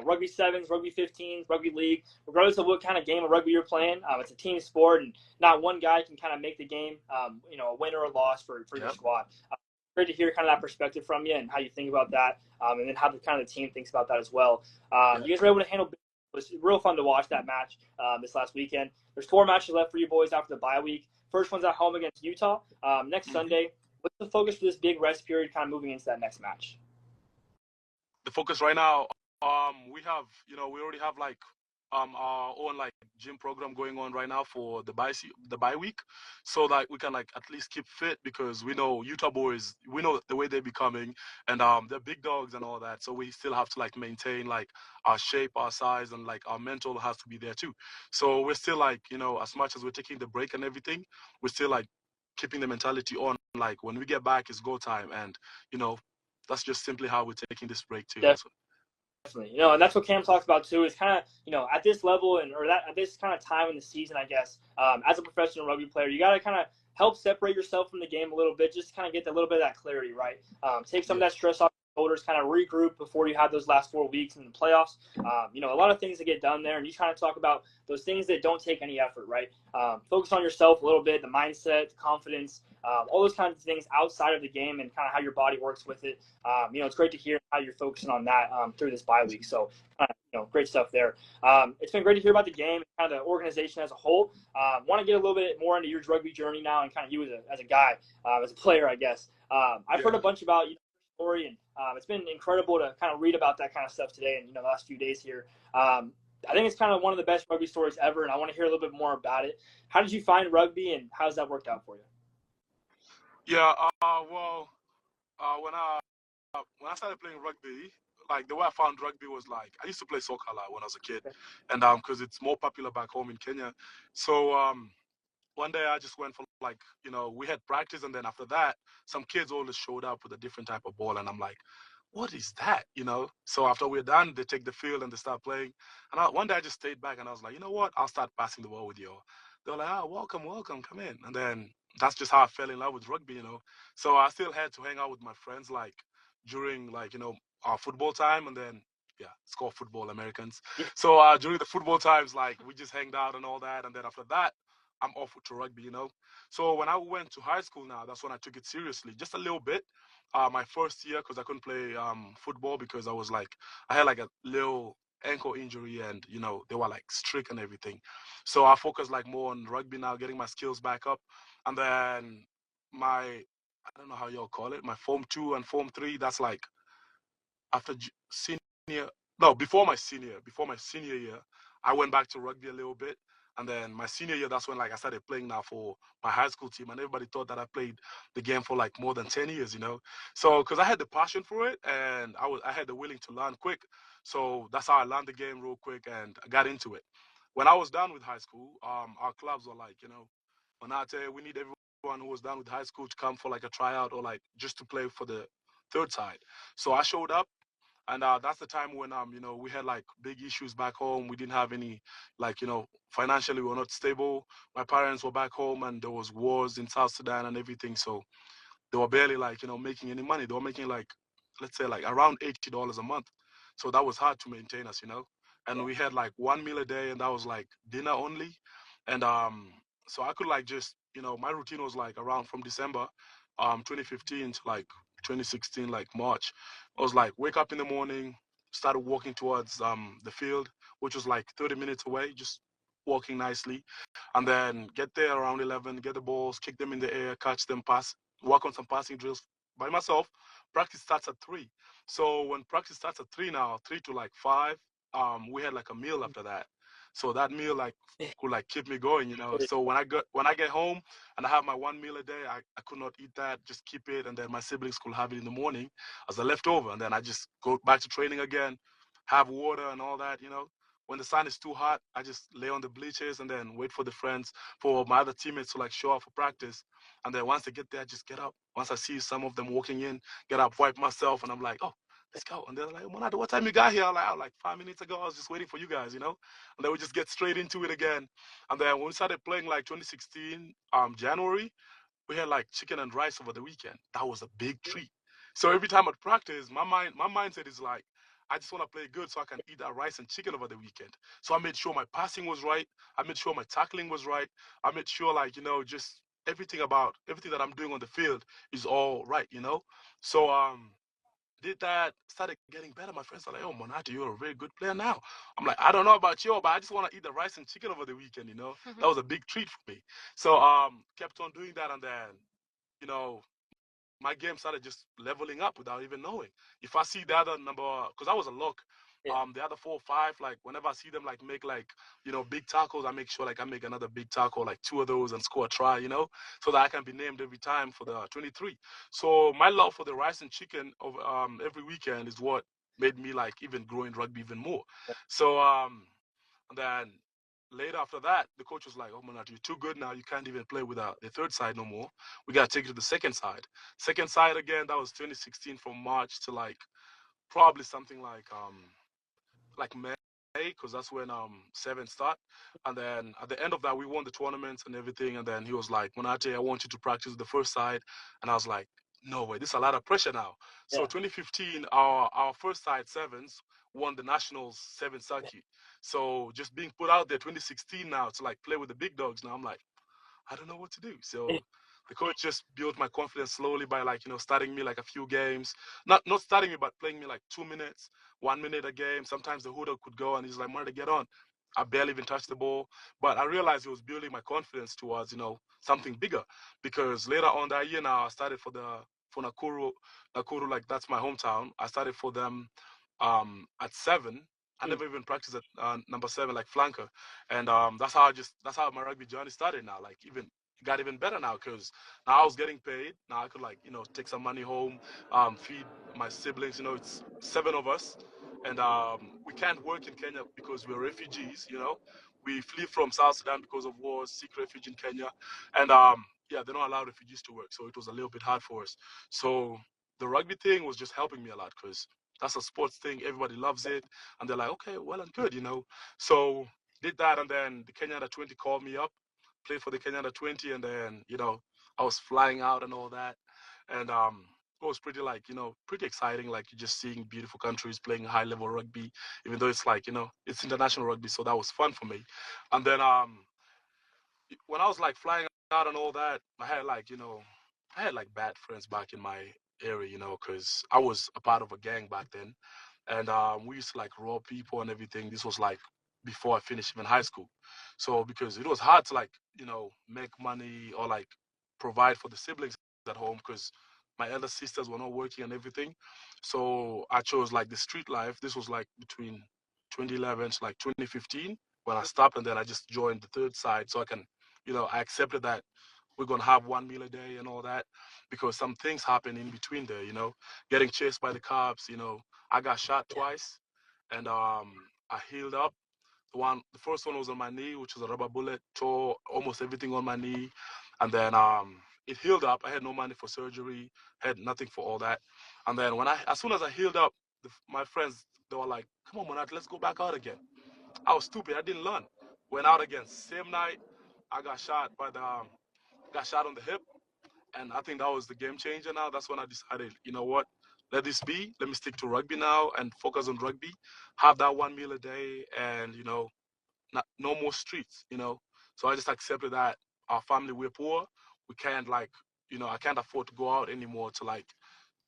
Rugby sevens, rugby 15s, rugby league. Regardless of what kind of game of rugby you're playing, it's a team sport, and not one guy can kind of make the game, a win or a loss for your squad. Great to hear kind of that perspective from you and how you think about that, and then how the kind of the team thinks about that as well. You guys were able to handle. It was real fun to watch that match this last weekend. There's 4 matches left for you boys after the bye week. First one's at home against Utah next Sunday. What's the focus for this big rest period kind of moving into that next match? The focus right now, we have, we already have like our own like gym program going on right now for the bye week, so that we can like at least keep fit, because we know Utah boys, we know the way they're becoming, and they're big dogs and all that. So we still have to like maintain like our shape, our size, and like our mental has to be there too. So we're still like, as much as we're taking the break and everything, we're still like keeping the mentality on. Like when we get back, it's go time, and that's just simply how we're taking this break too. Definitely. And that's what Cam talks about too, is kind of, at this level at this kind of time in the season, I guess, as a professional rugby player, you got to kind of help separate yourself from the game a little bit, just kind of get a little bit of that clarity, right? Take some of that stress off your shoulders, kind of regroup before you have those last 4 weeks in the playoffs. A lot of things that get done there, and you kind of talk about those things that don't take any effort, right? Focus on yourself a little bit, the mindset, the confidence, all those kinds of things outside of the game, and kind of how your body works with it. It's great to hear how you're focusing on that through this bye week. So, great stuff there. It's been great to hear about the game and kind of the organization as a whole. Want to get a little bit more into your rugby journey now, and kind of you as a guy, as a player, I guess. I've heard a bunch about your story, and it's been incredible to kind of read about that kind of stuff today and the last few days here. I think it's kind of one of the best rugby stories ever, and I want to hear a little bit more about it. How did you find rugby, and how's that worked out for you? Yeah, when I started playing rugby, like the way I found rugby was like I used to play soccer a lot when I was a kid, and because it's more popular back home in Kenya. So one day I just went for like, we had practice, and then after that, some kids always showed up with a different type of ball, and I'm like, what is that? So after we're done, they take the field and they start playing. And one day I just stayed back, and I was like, you know what? I'll start passing the ball with you. They were like, welcome, come in. And then that's just how I fell in love with rugby. So I still had to hang out with my friends like during like, our football time, and then it's called football, Americans. So during the football times, like we just hanged out and all that, and then after that, I'm off to rugby. So when I went to high school now, that's when I took it seriously, just a little bit. My first year, because I couldn't play football because I had like a little ankle injury, and they were like strict and everything. So I focused like more on rugby now, getting my skills back up, and then I don't know how y'all call it, my Form 2 and Form 3. That's like after senior, no, before my senior year, I went back to rugby a little bit. And then my senior year, that's when like I started playing now for my high school team, and everybody thought that I played the game for like more than 10 years, So because I had the passion for it, and I had the willing to learn quick. So that's how I learned the game real quick, and I got into it. When I was done with high school, our clubs were like, Monate, we need everyone who was done with high school to come for like a tryout, or like just to play for the third side. So I showed up. And that's the time when we had like big issues back home. We didn't have any, like, financially we were not stable. My parents were back home, and there was wars in South Sudan and everything. So they were barely like, making any money. They were making like, let's say like around $80 a month. So that was hard to maintain us. And we had like 1 meal a day, and that was like dinner only. And so I could like just, my routine was like around from December 2015 to like 2016, like March. I was like, wake up in the morning, started walking towards the field, which was like 30 minutes away, just walking nicely, and then get there around 11, get the balls, kick them in the air, catch them, pass, work on some passing drills by myself. Practice starts at 3. So when practice starts at 3 now, 3 to like 5, we had like a meal after that. So that meal like could like keep me going. So when I get home and I have my 1 meal a day, I could not eat that, just keep it, and then my siblings could have it in the morning as a leftover, and then I just go back to training again, have water and all that. When the sun is too hot, I just lay on the bleachers and then wait for for my other teammates to like show up for practice. And then once they get there, I just get up. Once I see some of them walking in, get up, wipe myself, and I'm like, oh, let's go. And they're like, Monate, what time you got here? I was like 5 minutes ago. I was just waiting for you guys, you know? And then we just get straight into it again. And then when we started playing like 2016, January, we had like chicken and rice over the weekend. That was a big treat. So every time at practice, my mindset is like, I just want to play good so I can eat that rice and chicken over the weekend. So I made sure my passing was right. I made sure my tackling was right. I made sure like, just everything that I'm doing on the field is all right, So did that, started getting better. My friends are like, oh, Monate, you're a very good player now. I'm like, I don't know about you, but I just want to eat the rice and chicken over the weekend. That was a big treat for me. So kept on doing that, and then, you know, my game started just leveling up without even knowing. If I see the other number, because I was a lock, the other 4 or 5, like whenever I see them like make like big tackles, I make sure like I make another big tackle, like 2 of those, and score a try, so that I can be named every time for the 23. So my love for the rice and chicken of every weekend is what made me like even grow in rugby even more. So and then later after that, the coach was like, "Oh, Monate, you're too good now. You can't even play with the third side no more. We gotta take you to the second side." Second side again. That was 2016 from March to like probably something like May, because that's when seven start. And then at the end of that, we won the tournaments and everything. And then he was like, "Monate, I want you to practice the first side." And I was like, "No way, this is a lot of pressure now." So 2015, our first side sevens won the nationals seven circuit. So just being put out there 2016 now to like play with the big dogs now, I'm like, I don't know what to do. So the coach just built my confidence slowly by like, starting me like a few games. Not starting me, but playing me like 2 minutes, 1 minute a game. Sometimes the hooter could go and he's like, "Monate, get on." I barely even touched the ball. But I realized it was building my confidence towards, something bigger. Because later on that year now, I started for Nakuru. Nakuru, like that's my hometown. I started for them at 7. I never even practiced at number 7, like flanker, and that's how my rugby journey started. Now, like even it got even better now because now I was getting paid. Now I could like take some money home, feed my siblings. It's 7 of us, and we can't work in Kenya because we're refugees. We flee from South Sudan because of wars, seek refuge in Kenya, and yeah, they don't allow refugees to work, so it was a little bit hard for us. So the rugby thing was just helping me a lot because that's a sports thing. Everybody loves it. And they're like, okay, well and good. So did that. And then the Kenya under 20 called me up, played for the Kenya under 20. And then, I was flying out and all that. And it was pretty like, pretty exciting. Like you're just seeing beautiful countries playing high level rugby, even though it's like, it's international rugby. So that was fun for me. And then when I was like flying out and all that, I had like bad friends back in my area, because I was a part of a gang back then, and we used to like rob people and everything. This was like before I finished even high school, so because it was hard to like make money or like provide for the siblings at home because my elder sisters were not working and everything, so I chose like the street life. This was like between 2011 to like 2015 when I stopped, and then I just joined the third side so I can I accepted that we're gonna have 1 meal a day and all that because some things happen in between there, getting chased by the cops, I got shot twice and I healed up. The first one was on my knee, which was a rubber bullet, tore almost everything on my knee, and then it healed up. I had no money for surgery, had nothing for all that, and then as soon as I healed up, my friends they were like, "Come on, Monate, let's go back out again." I was stupid. I didn't learn. Went out again. Same night, I got shot on the hip, and I think that was the game changer. Now that's when I decided, you know what, let this be. Let me stick to rugby now and focus on rugby. Have that 1 meal a day, and no more streets. So I just accepted that our family we're poor. We can't like, I can't afford to go out anymore to like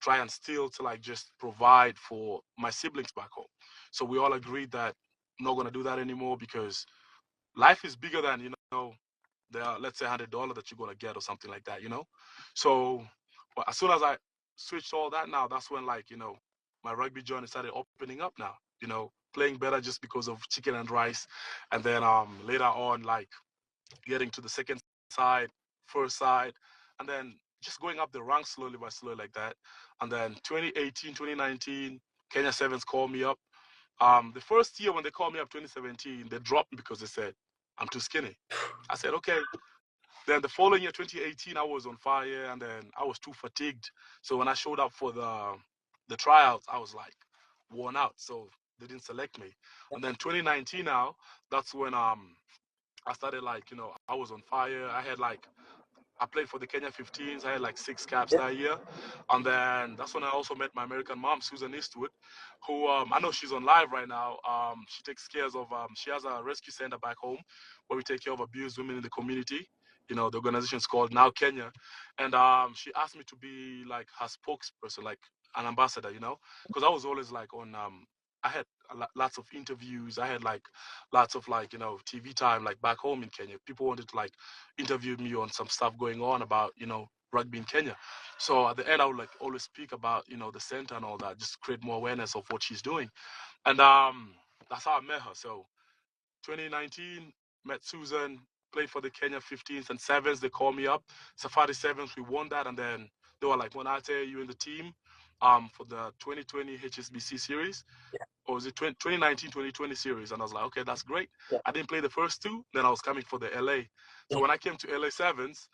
try and steal to like just provide for my siblings back home. So we all agreed that I'm not gonna do that anymore because life is bigger than the let's say $100 that you're gonna get or something like that. So but as soon as I switched all that, now that's when like my rugby journey started opening up now. Playing better just because of chicken and rice, and then later on like getting to the second side, first side, and then just going up the ranks slowly by slowly like that. And then 2018, 2019, Kenya Sevens called me up. The first year when they called me up, 2017, they dropped me because they said I'm too skinny. I said okay. Then the following year, 2018, I was on fire, and then I was too fatigued. So when I showed up for the the tryouts, I was like worn out, so they didn't select me. And then 2019 now, that's when I started like I was on fire. I played for the Kenya 15s. I had like 6 caps that year. And then that's when I also met my American mom, Susan Eastwood, who I know she's on live right now. She takes care of, she has a rescue center back home where we take care of abused women in the community. The organization is called Now Kenya. And she asked me to be like her spokesperson, like an ambassador, because I was always like on, I had lots of interviews. I had like lots of like, TV time, like back home in Kenya. People wanted to like interviewed me on some stuff going on about rugby in Kenya. So at the end, I would like always speak about the center and all that, just create more awareness of what she's doing. And that's how I met her. So 2019, met Susan, played for the Kenya 15s and 7s. They called me up. Safari 7s, we won that, and then they were like, Monate, you in the team for the 2020 HSBC series. Or was it 2019, 2020 series? And I was like, okay, that's great. I didn't play the first two. Then I was coming for the LA. So when I came to LA Sevens,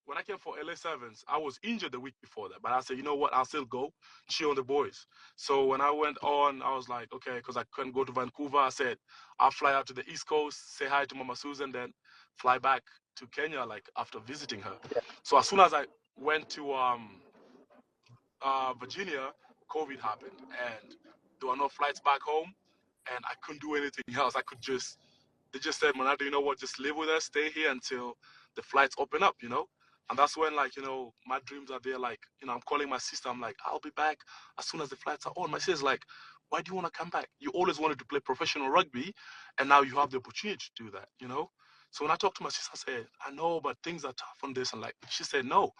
when I came for LA Sevens, I was injured the week before that. But I said, you know what? I'll still go cheer on the boys. So when I went on, I was like, okay, because I couldn't go to Vancouver. I said, I'll fly out to the East Coast, say hi to Mama Susan, then fly back to Kenya, like after visiting her. So as soon as I went to Virginia, COVID happened, and there were no flights back home, and I couldn't do anything else. They just said, Manado, you know what, just live with us, stay here until the flights open up, And that's when, like, my dreams are there. Like, I'm calling my sister. I'm like, I'll be back as soon as the flights are on. My sister's like, why do you want to come back? You always wanted to play professional rugby, and now you have the opportunity to do that. So when I talked to my sister, I said, I know, but things are tough on this. And like, she said, no,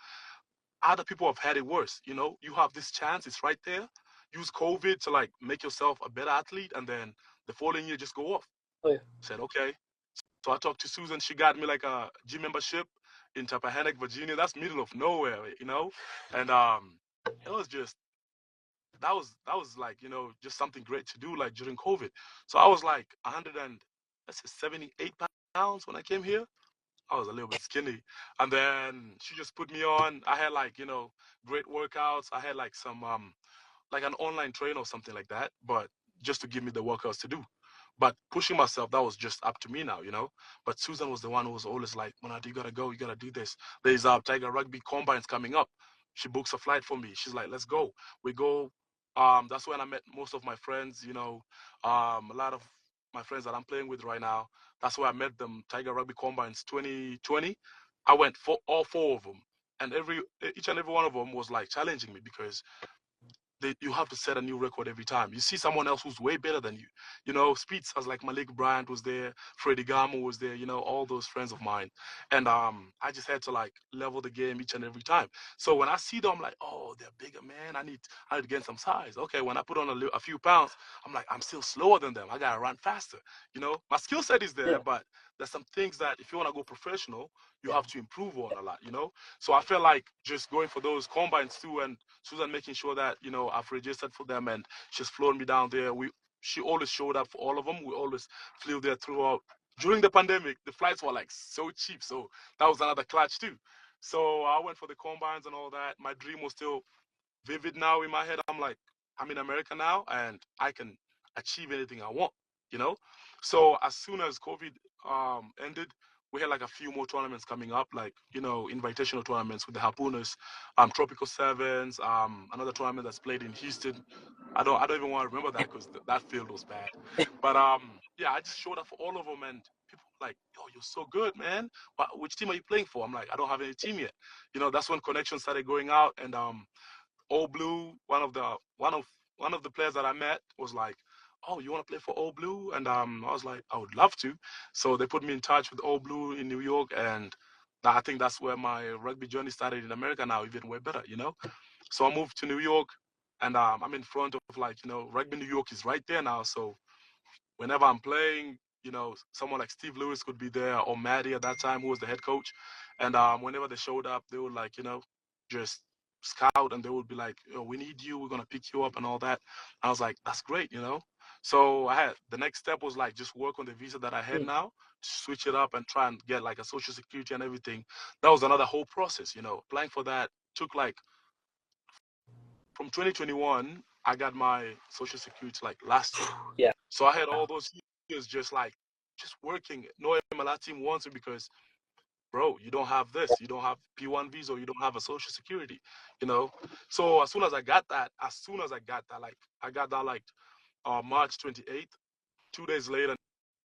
other people have had it worse. You have this chance, it's right there. Use COVID to like make yourself a better athlete, and then the following year just go off. I said, okay. So I talked to Susan. She got me like a gym membership in Tappahannock, Virginia. That's middle of nowhere. And it was just that was like just something great to do like during COVID. So I was like 78 pounds when I came here. I was a little bit skinny. And then she just put me on. I had like, great workouts. I had like some like an online trainer or something like that, but just to give me the workouts to do. But pushing myself, that was just up to me now. But Susan was the one who was always like, Monad, you gotta go, you gotta do this. There's Tiger Rugby Combines coming up. She books a flight for me. She's like, let's go. We go. That's when I met most of my friends, a lot of my friends that I'm playing with right now. That's where I met them. Tiger Rugby Combines 2020. I went for all 4 of them. And each and every one of them was like challenging me because you have to set a new record every time. You see someone else who's way better than you. Speeds as like Malik Bryant was there, Freddie Gamo was there, all those friends of mine. And I just had to like level the game each and every time. So when I see them, I'm like, oh, they're bigger, man. I need to gain some size. Okay, when I put on a few pounds, I'm like, I'm still slower than them. I gotta run faster. My skill set is there, but there's some things that if you want to go professional, you have to improve on a lot. So I feel like just going for those combines too, and Susan making sure that I've registered for them, and she's flown me down there. She always showed up for all of them. We always flew there throughout. During the pandemic, the flights were like so cheap, so that was another clutch too. So I went for the combines and all that. My dream was still vivid now in my head. I'm like, I'm in America now, and I can achieve anything I want. So as soon as COVID ended, we had like a few more tournaments coming up, like invitational tournaments with the Harpooners, Tropical Sevens, another tournament that's played in Houston. I don't even want to remember that because that field was bad. But yeah, I just showed up for all of them, and people were like, "Yo, you're so good, man. Which team are you playing for?" I'm like, "I don't have any team yet." That's when connections started going out, and All Blue, one of the players that I met was like, "Oh, you want to play for All Blue?" And I was like, "I would love to." So they put me in touch with All Blue in New York, and I think that's where my rugby journey started in America now, even way better. So I moved to New York, and I'm in front of like Rugby New York is right there now. So whenever I'm playing, someone like Steve Lewis could be there, or Maddie at that time, who was the head coach. And whenever they showed up, they would like, just scout, and they would be like, oh, we need you, we're going to pick you up and all that. I was like, that's great. So the next step was like just work on the visa that I had now, switch it up and try and get like a social security and everything. That was another whole process. Applying for that took like from 2021, I got my social security like last year. Yeah. So I had all those years just working. No MLR team wants it because, bro, you don't have this, you don't have P1 visa, you don't have a social security, you know. So as soon as I got that, like I got that like March 28th. 2 days later,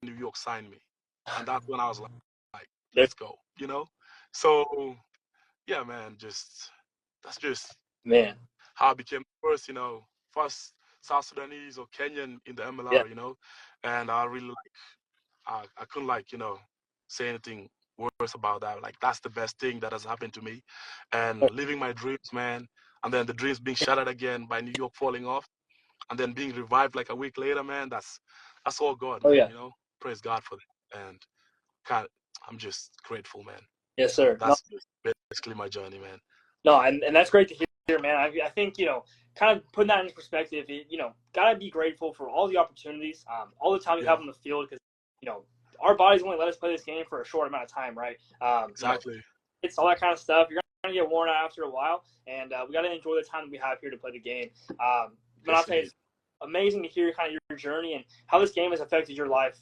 New York signed me, and that's when I was like, let's go, you know. So yeah, man, that's just Man. how I became first South Sudanese or Kenyan in the Yeah. MLR, you know. And I really I couldn't say anything worse about that. Like that's the best thing that has happened to me, and living my dreams, man. And then the dreams being shattered again by New York falling off, and then being revived like a week later, man. That's all God, Oh man. yeah. You know, praise God for that. And God, I'm just grateful, man. Yes, sir. No, That's basically my journey, man. no, and that's great to hear, man. I think kind of putting that into perspective. Gotta be grateful for all the opportunities, all the time you have on the field, because our bodies only let us play this game for a short amount of time, right? Exactly. It's all that kind of stuff. You're gonna get worn out after a while, and we gotta enjoy the time that we have here to play the game. But I'll tell you, it's amazing to hear kind of your journey and how this game has affected your life.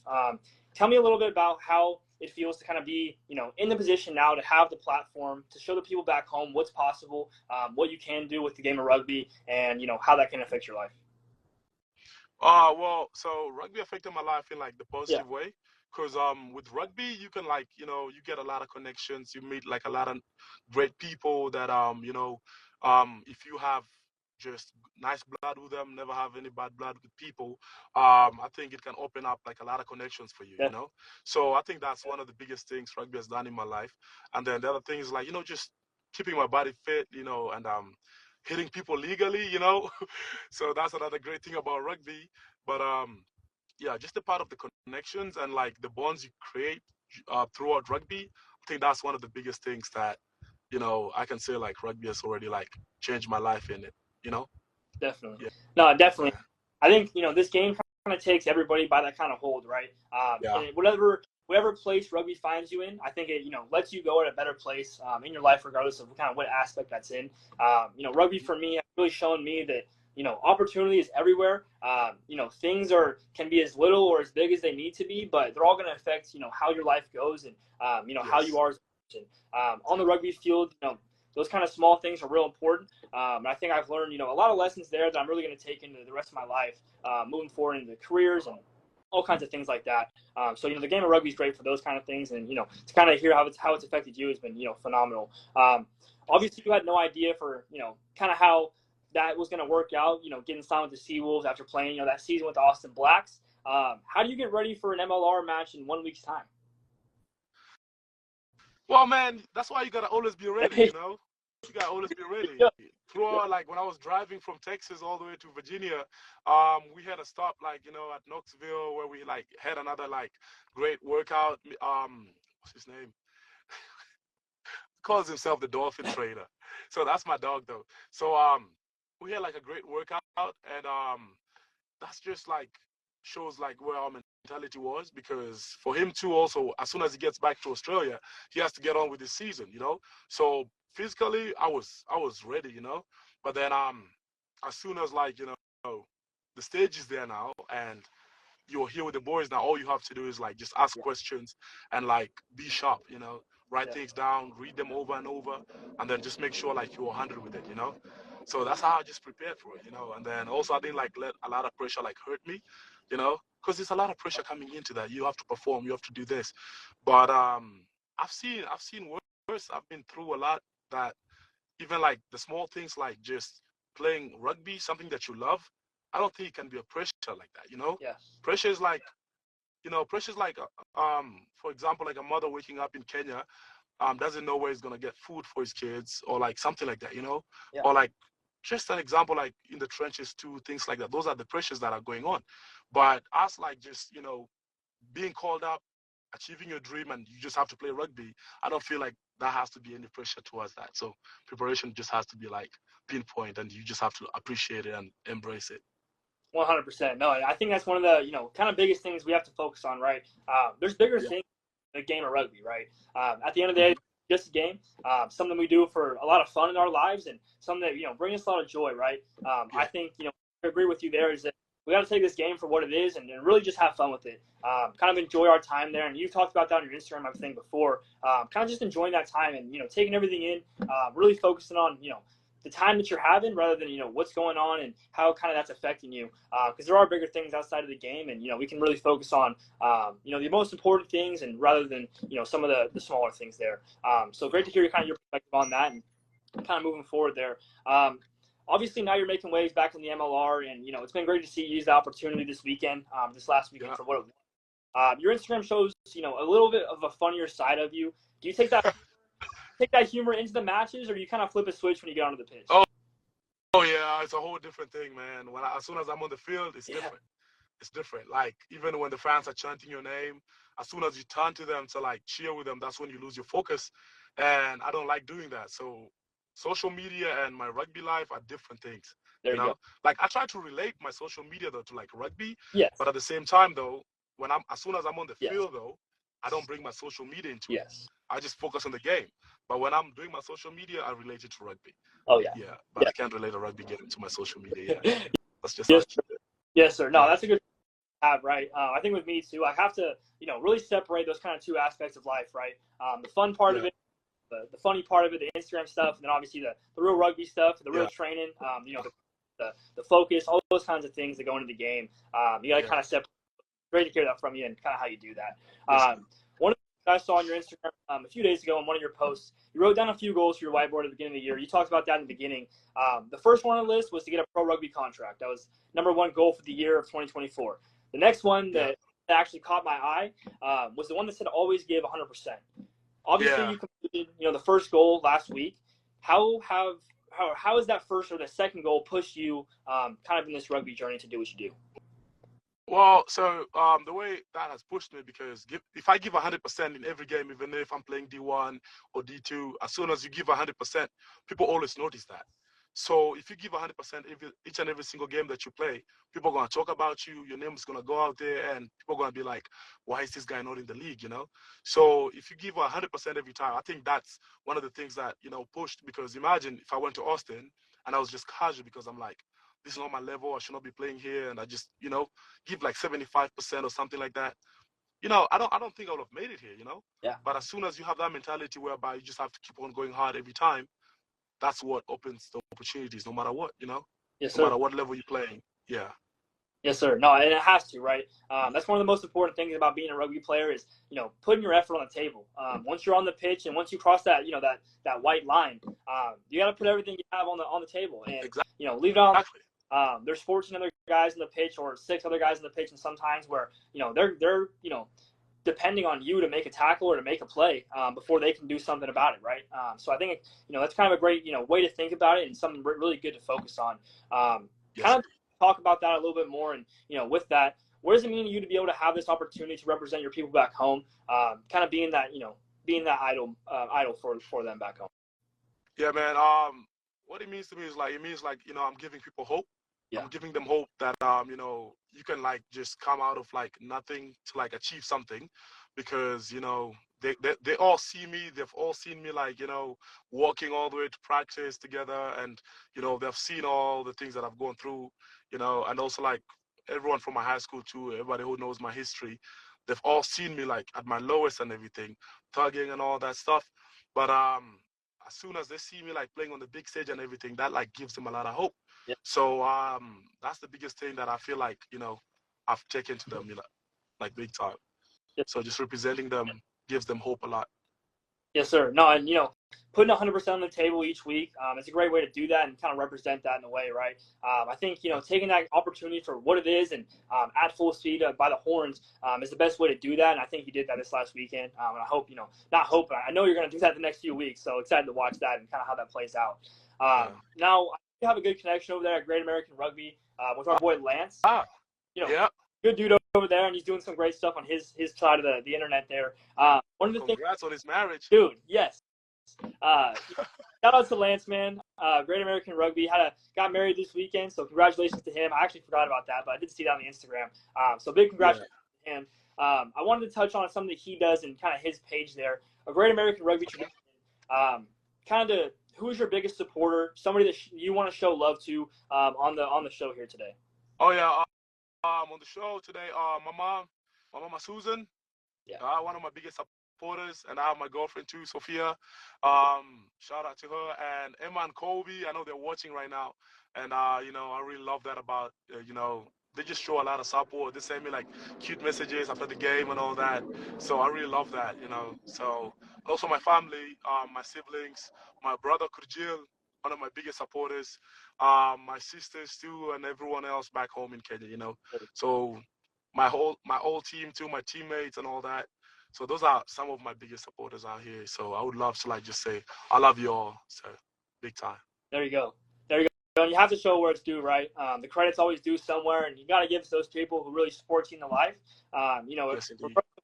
Tell me a little bit about how it feels to kind of be, in the position now to have the platform to show the people back home what's possible, what you can do with the game of rugby, and how that can affect your life. Well, so rugby affected my life in like the positive way, because with rugby you can you get a lot of connections, you meet like a lot of great people that if you have just nice blood with them, never have any bad blood with people, I think it can open up like a lot of connections for you, Yeah. you know. So I think that's one of the biggest things rugby has done in my life. And then the other thing is like just keeping my body fit, and hitting people legally, So that's another great thing about rugby. But yeah, just a part of the connections and like the bonds you create throughout rugby. I think that's one of the biggest things that I can say like rugby has already like changed my life in it. Definitely. Yeah. No, definitely. Yeah. I think this game kind of takes everybody by that kind of hold, right? Yeah. And whatever place rugby finds you in, I think it lets you go at a better place in your life, regardless of kind of what aspect that's in. Rugby for me has really shown me that opportunity is everywhere. Things can be as little or as big as they need to be, but they're all going to affect how your life goes and how you are as a person. On the rugby field, those kind of small things are real important. And I think I've learned, a lot of lessons there that I'm really going to take into the rest of my life, moving forward into careers and all kinds of things like that. So, the game of rugby is great for those kind of things. And, to kind of hear how it's affected you has been, phenomenal. Obviously, you had no idea for, kind of how that was going to work out, getting signed with the Seawolves after playing, that season with the Austin Blacks. How do you get ready for an MLR match in 1 week's time? Well, man, that's why you got to always be ready, You got to always be ready. Throughout, like, when I was driving from Texas all the way to Virginia, we had a stop, like, at Knoxville where we, like, had another, like, great workout. What's his name? Calls himself the Dolphin Trader. So that's my dog, though. So, we had, like, a great workout, and that's just, like, shows, like, where our mentality was, because for him, too, also, as soon as he gets back to Australia, he has to get on with his season, So, physically, I was ready, But then as soon as like the stage is there now and you're here with the boys now, all you have to do is like just ask questions and like be sharp, write things down, read them over and over, and then just make sure like you're 100 with it, So that's how I just prepared for it, And then also I didn't like let a lot of pressure like hurt me, because there's a lot of pressure coming into that. You have to perform, you have to do this. But I've seen worse. I've been through a lot that even like the small things like just playing rugby, something that you love, I don't think it can be a pressure like that, Yes. Pressure is like, for example, like a mother waking up in Kenya, doesn't know where he's gonna get food for his kids or like something like that, Yeah. or like just an example, like in the trenches too, things like that. Those are the pressures that are going on. But us like just, being called up, achieving your dream, and you just have to play rugby, I don't feel like that has to be any pressure towards that. So preparation just has to be like pinpoint, and you just have to appreciate it and embrace it. 100%. No, I think that's one of the kind of biggest things we have to focus on, right? There's bigger things in the game of rugby, right? At the end of the day, just a game, something we do for a lot of fun in our lives and something that, brings us a lot of joy, right? I think, I agree with you there is that we got to take this game for what it is and really just have fun with it. Kind of enjoy our time there. And you've talked about that on your Instagram, I think, before. Kind of just enjoying that time and, taking everything in, really focusing on, the time that you're having rather than, what's going on and how kind of that's affecting you. Because there are bigger things outside of the game and, we can really focus on, the most important things and rather than, some of the smaller things there. So great to hear kind of your perspective on that and kind of moving forward there. Obviously, now you're making waves back in the MLR, and it's been great to see you use the opportunity this weekend, this last weekend for what it was. Your Instagram shows a little bit of a funnier side of you. Do you take that humor into the matches, or do you kind of flip a switch when you get onto the pitch? Oh yeah, it's a whole different thing, man. As soon as I'm on the field, it's different. It's different. Like even when the fans are chanting your name, as soon as you turn to them to like cheer with them, that's when you lose your focus, and I don't like doing that. So social media and my rugby life are different things. There you go. Like I try to relate my social media though to like rugby. Yes. But at the same time though, as soon as I'm on the field though, I don't bring my social media into it. I just focus on the game. But when I'm doing my social media, I relate it to rugby. Oh yeah. Yeah. But I can't relate a rugby game to my social media. Yeah. That's just Yes, sir. No, that's a good have, right? I think with me too, I have to, really separate those kind of two aspects of life, right? The fun part of it, the funny part of it, the Instagram stuff, and then obviously the real rugby stuff, the real training, the focus, all those kinds of things that go into the game. You got to kind of separate. Great to hear that from you and kind of how you do that. One of the things I saw on your Instagram a few days ago on one of your posts, you wrote down a few goals for your whiteboard at the beginning of the year. You talked about that in the beginning. The first one on the list was to get a pro rugby contract. That was #1 goal for the year of 2024. The next one that actually caught my eye was the one that said always give 100%. Obviously, you completed, the first goal last week. How has that first or the second goal pushed you kind of in this rugby journey to do what you do? Well, so the way that has pushed me, because if I give 100% in every game, even if I'm playing D1 or D2, as soon as you give 100%, people always notice that. So if you give 100% each and every single game that you play, people are going to talk about you. Your name is going to go out there, and people are going to be like, why is this guy not in the league, So if you give 100% every time, I think that's one of the things that, pushed. Because imagine if I went to Austin and I was just casual because I'm like, this is not my level, I should not be playing here, and I just, give like 75% or something like that. I don't think I would have made it here, Yeah. But as soon as you have that mentality whereby you just have to keep on going hard every time, that's what opens the opportunities, no matter what, Yes, no matter what level you're playing. Yeah. Yes, sir. No, and it has to, right? That's one of the most important things about being a rugby player is, putting your effort on the table. Once you're on the pitch and once you cross that, that white line, you got to put everything you have on the table and, leave it on. Exactly. There's 14 other guys in the pitch or 6 other guys in the pitch, and sometimes where, they're depending on you to make a tackle or to make a play before they can do something about it, right? So I think, that's kind of a great, way to think about it and something really good to focus on. Kind of talk about that a little bit more. And, with that, what does it mean to you to be able to have this opportunity to represent your people back home, kind of being that, being that idol for them back home? Yeah, man. What it means to me is like, I'm giving people hope. Yeah. I'm giving them hope that, you can like just come out of like nothing to like achieve something, because, they all see me. They've all seen me like, walking all the way to practice together, and, they've seen all the things that I've gone through, and also like everyone from my high school too, everybody who knows my history, they've all seen me like at my lowest and everything, thugging and all that stuff. But as soon as they see me like playing on the big stage and everything, that like gives them a lot of hope. Yeah. So that's the biggest thing that I feel like, I've taken to them, like big time. Yeah. So just representing them gives them hope a lot. Yes, sir. No, and, putting 100% on the table each week, it's a great way to do that and kind of represent that in a way, right? I think, taking that opportunity for what it is and at full speed by the horns is the best way to do that. And I think you did that this last weekend. And I hope, not hope, but I know you're going to do that the next few weeks. So excited to watch that and kind of how that plays out. Now, you have a good connection over there at Great American Rugby with our boy Lance. Yeah. Good dude over there, and he's doing some great stuff on his side of the internet there. One of the Congrats on his marriage. Dude, yes. Shout out to Lance, man. Great American Rugby got married this weekend, so congratulations to him. I actually forgot about that, but I did see that on the Instagram. So big congratulations to him. I wanted to touch on something that he does and kind of his page there. A Great American Rugby tradition kind of who's your biggest supporter, somebody that you want to show love to on the show here today? Oh yeah, on the show today, my mama Susan, Yeah. one of my biggest supporters, and I have my girlfriend too, Sophia. Shout out to her and Emma and Colby. I know they're watching right now, and I really love that about they just show a lot of support. They send me like cute messages after the game and all that. So I really love that. So also my family, my siblings, my brother Kurjil, one of my biggest supporters, my sisters too, and everyone else back home in Kenya. So my whole team too, my teammates and all that. So those are some of my biggest supporters out here. So I would love to like just say I love you all. So big time. There you go. There you go. And you have to show where it's due, right? The credit's always due somewhere, and you got to give it to those people who really support you in life. Yes,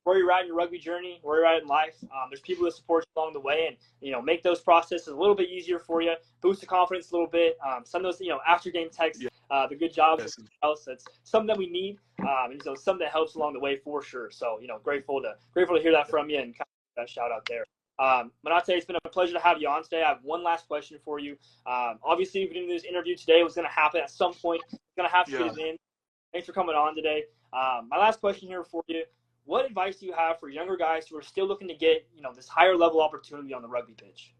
Where you're at in your rugby journey, where you're at in life, there's people that support you along the way, and make those processes a little bit easier for you, boost the confidence a little bit. Some of those after game texts, the good jobs, yes. else. It's something that we need, and so something that helps along the way for sure. So grateful to hear that from you, and kind of that shout out there. Monate, it's been a pleasure to have you on today. I have one last question for you. Obviously, if we didn't do this interview today, it was going to happen at some point. It's going to have to get it in. Thanks for coming on today. My last question here for you: what advice do you have for younger guys who are still looking to get this higher level opportunity on the rugby pitch?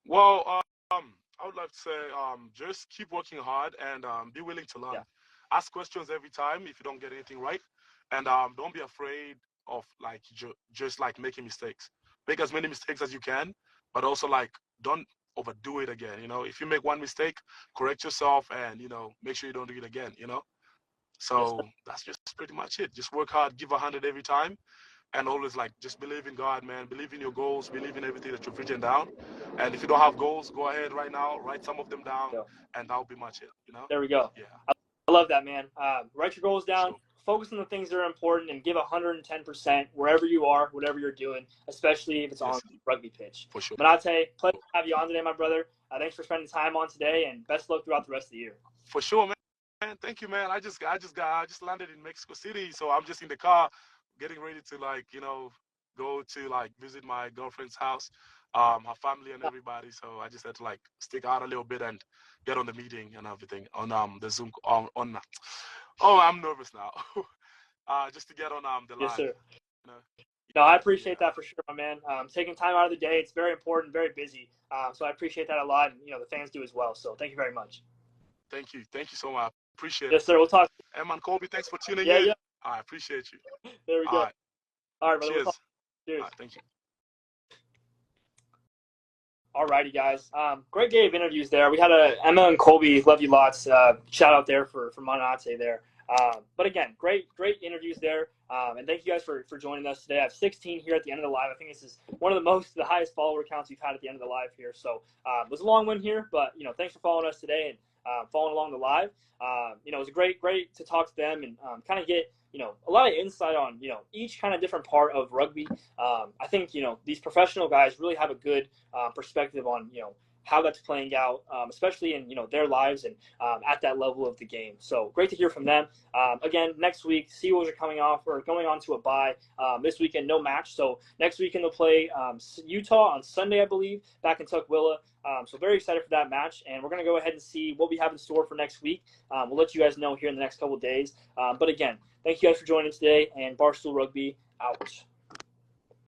Well, I would like to say just keep working hard and be willing to learn. Yeah. Ask questions every time if you don't get anything right, and don't be afraid of like just like making mistakes. Make as many mistakes as you can, but also like don't overdo it again. If you make one mistake, correct yourself and make sure you don't do it again. So that's just pretty much it. Just work hard, give 100 every time, and always like just believe in God, man. Believe in your goals, believe in everything that you've written down. And if you don't have goals, go ahead right now, write some of them down, and that'll be much it. There we go. Yeah. I love that, man. Write your goals down. Sure. Focus on the things that are important and give 110% wherever you are, whatever you're doing, especially if it's on the rugby pitch. For sure. Monate, pleasure to have you on today, my brother. Thanks for spending time on today, and best of luck throughout the rest of the year. For sure, man. Thank you, man. I just landed in Mexico City, so I'm just in the car, getting ready to go to visit my girlfriend's house, her family and everybody. So I just had to stick out a little bit and get on the meeting and everything on the Zoom on. Oh, I'm nervous now. Just to get on the line. Yes, sir. No, I appreciate that for sure, my man. Taking time out of the day, it's very important, very busy. So I appreciate that a lot, and the fans do as well. So thank you very much. Thank you so much. Appreciate it. Yes, sir. We'll talk. Emma and Colby, thanks for tuning in. Yeah. I appreciate you. There we go. All right, brother. Cheers. Cheers. All right, thank you. All righty, guys. Great day of interviews there. We had Emma and Colby. Love you lots. Shout out there for Monate there. But again, great interviews there. And thank you guys for joining us today. I have 16 here at the end of the live. I think this is one of the highest follower counts we've had at the end of the live here. So it was a long one here, but thanks for following us today and following along the live. It was great to talk to them and kind of get a lot of insight on each kind of different part of rugby. I think these professional guys really have a good perspective on how that's playing out, especially in their lives and at that level of the game. So great to hear from them. Again, next week, Seawolves are going on to a bye. This weekend, no match. So next weekend they'll play Utah on Sunday, I believe, back in Tukwila. So very excited for that match, and we're going to go ahead and see what we have in store for next week. We'll let you guys know here in the next couple of days. But again, thank you guys for joining today, and Barstool Rugby out.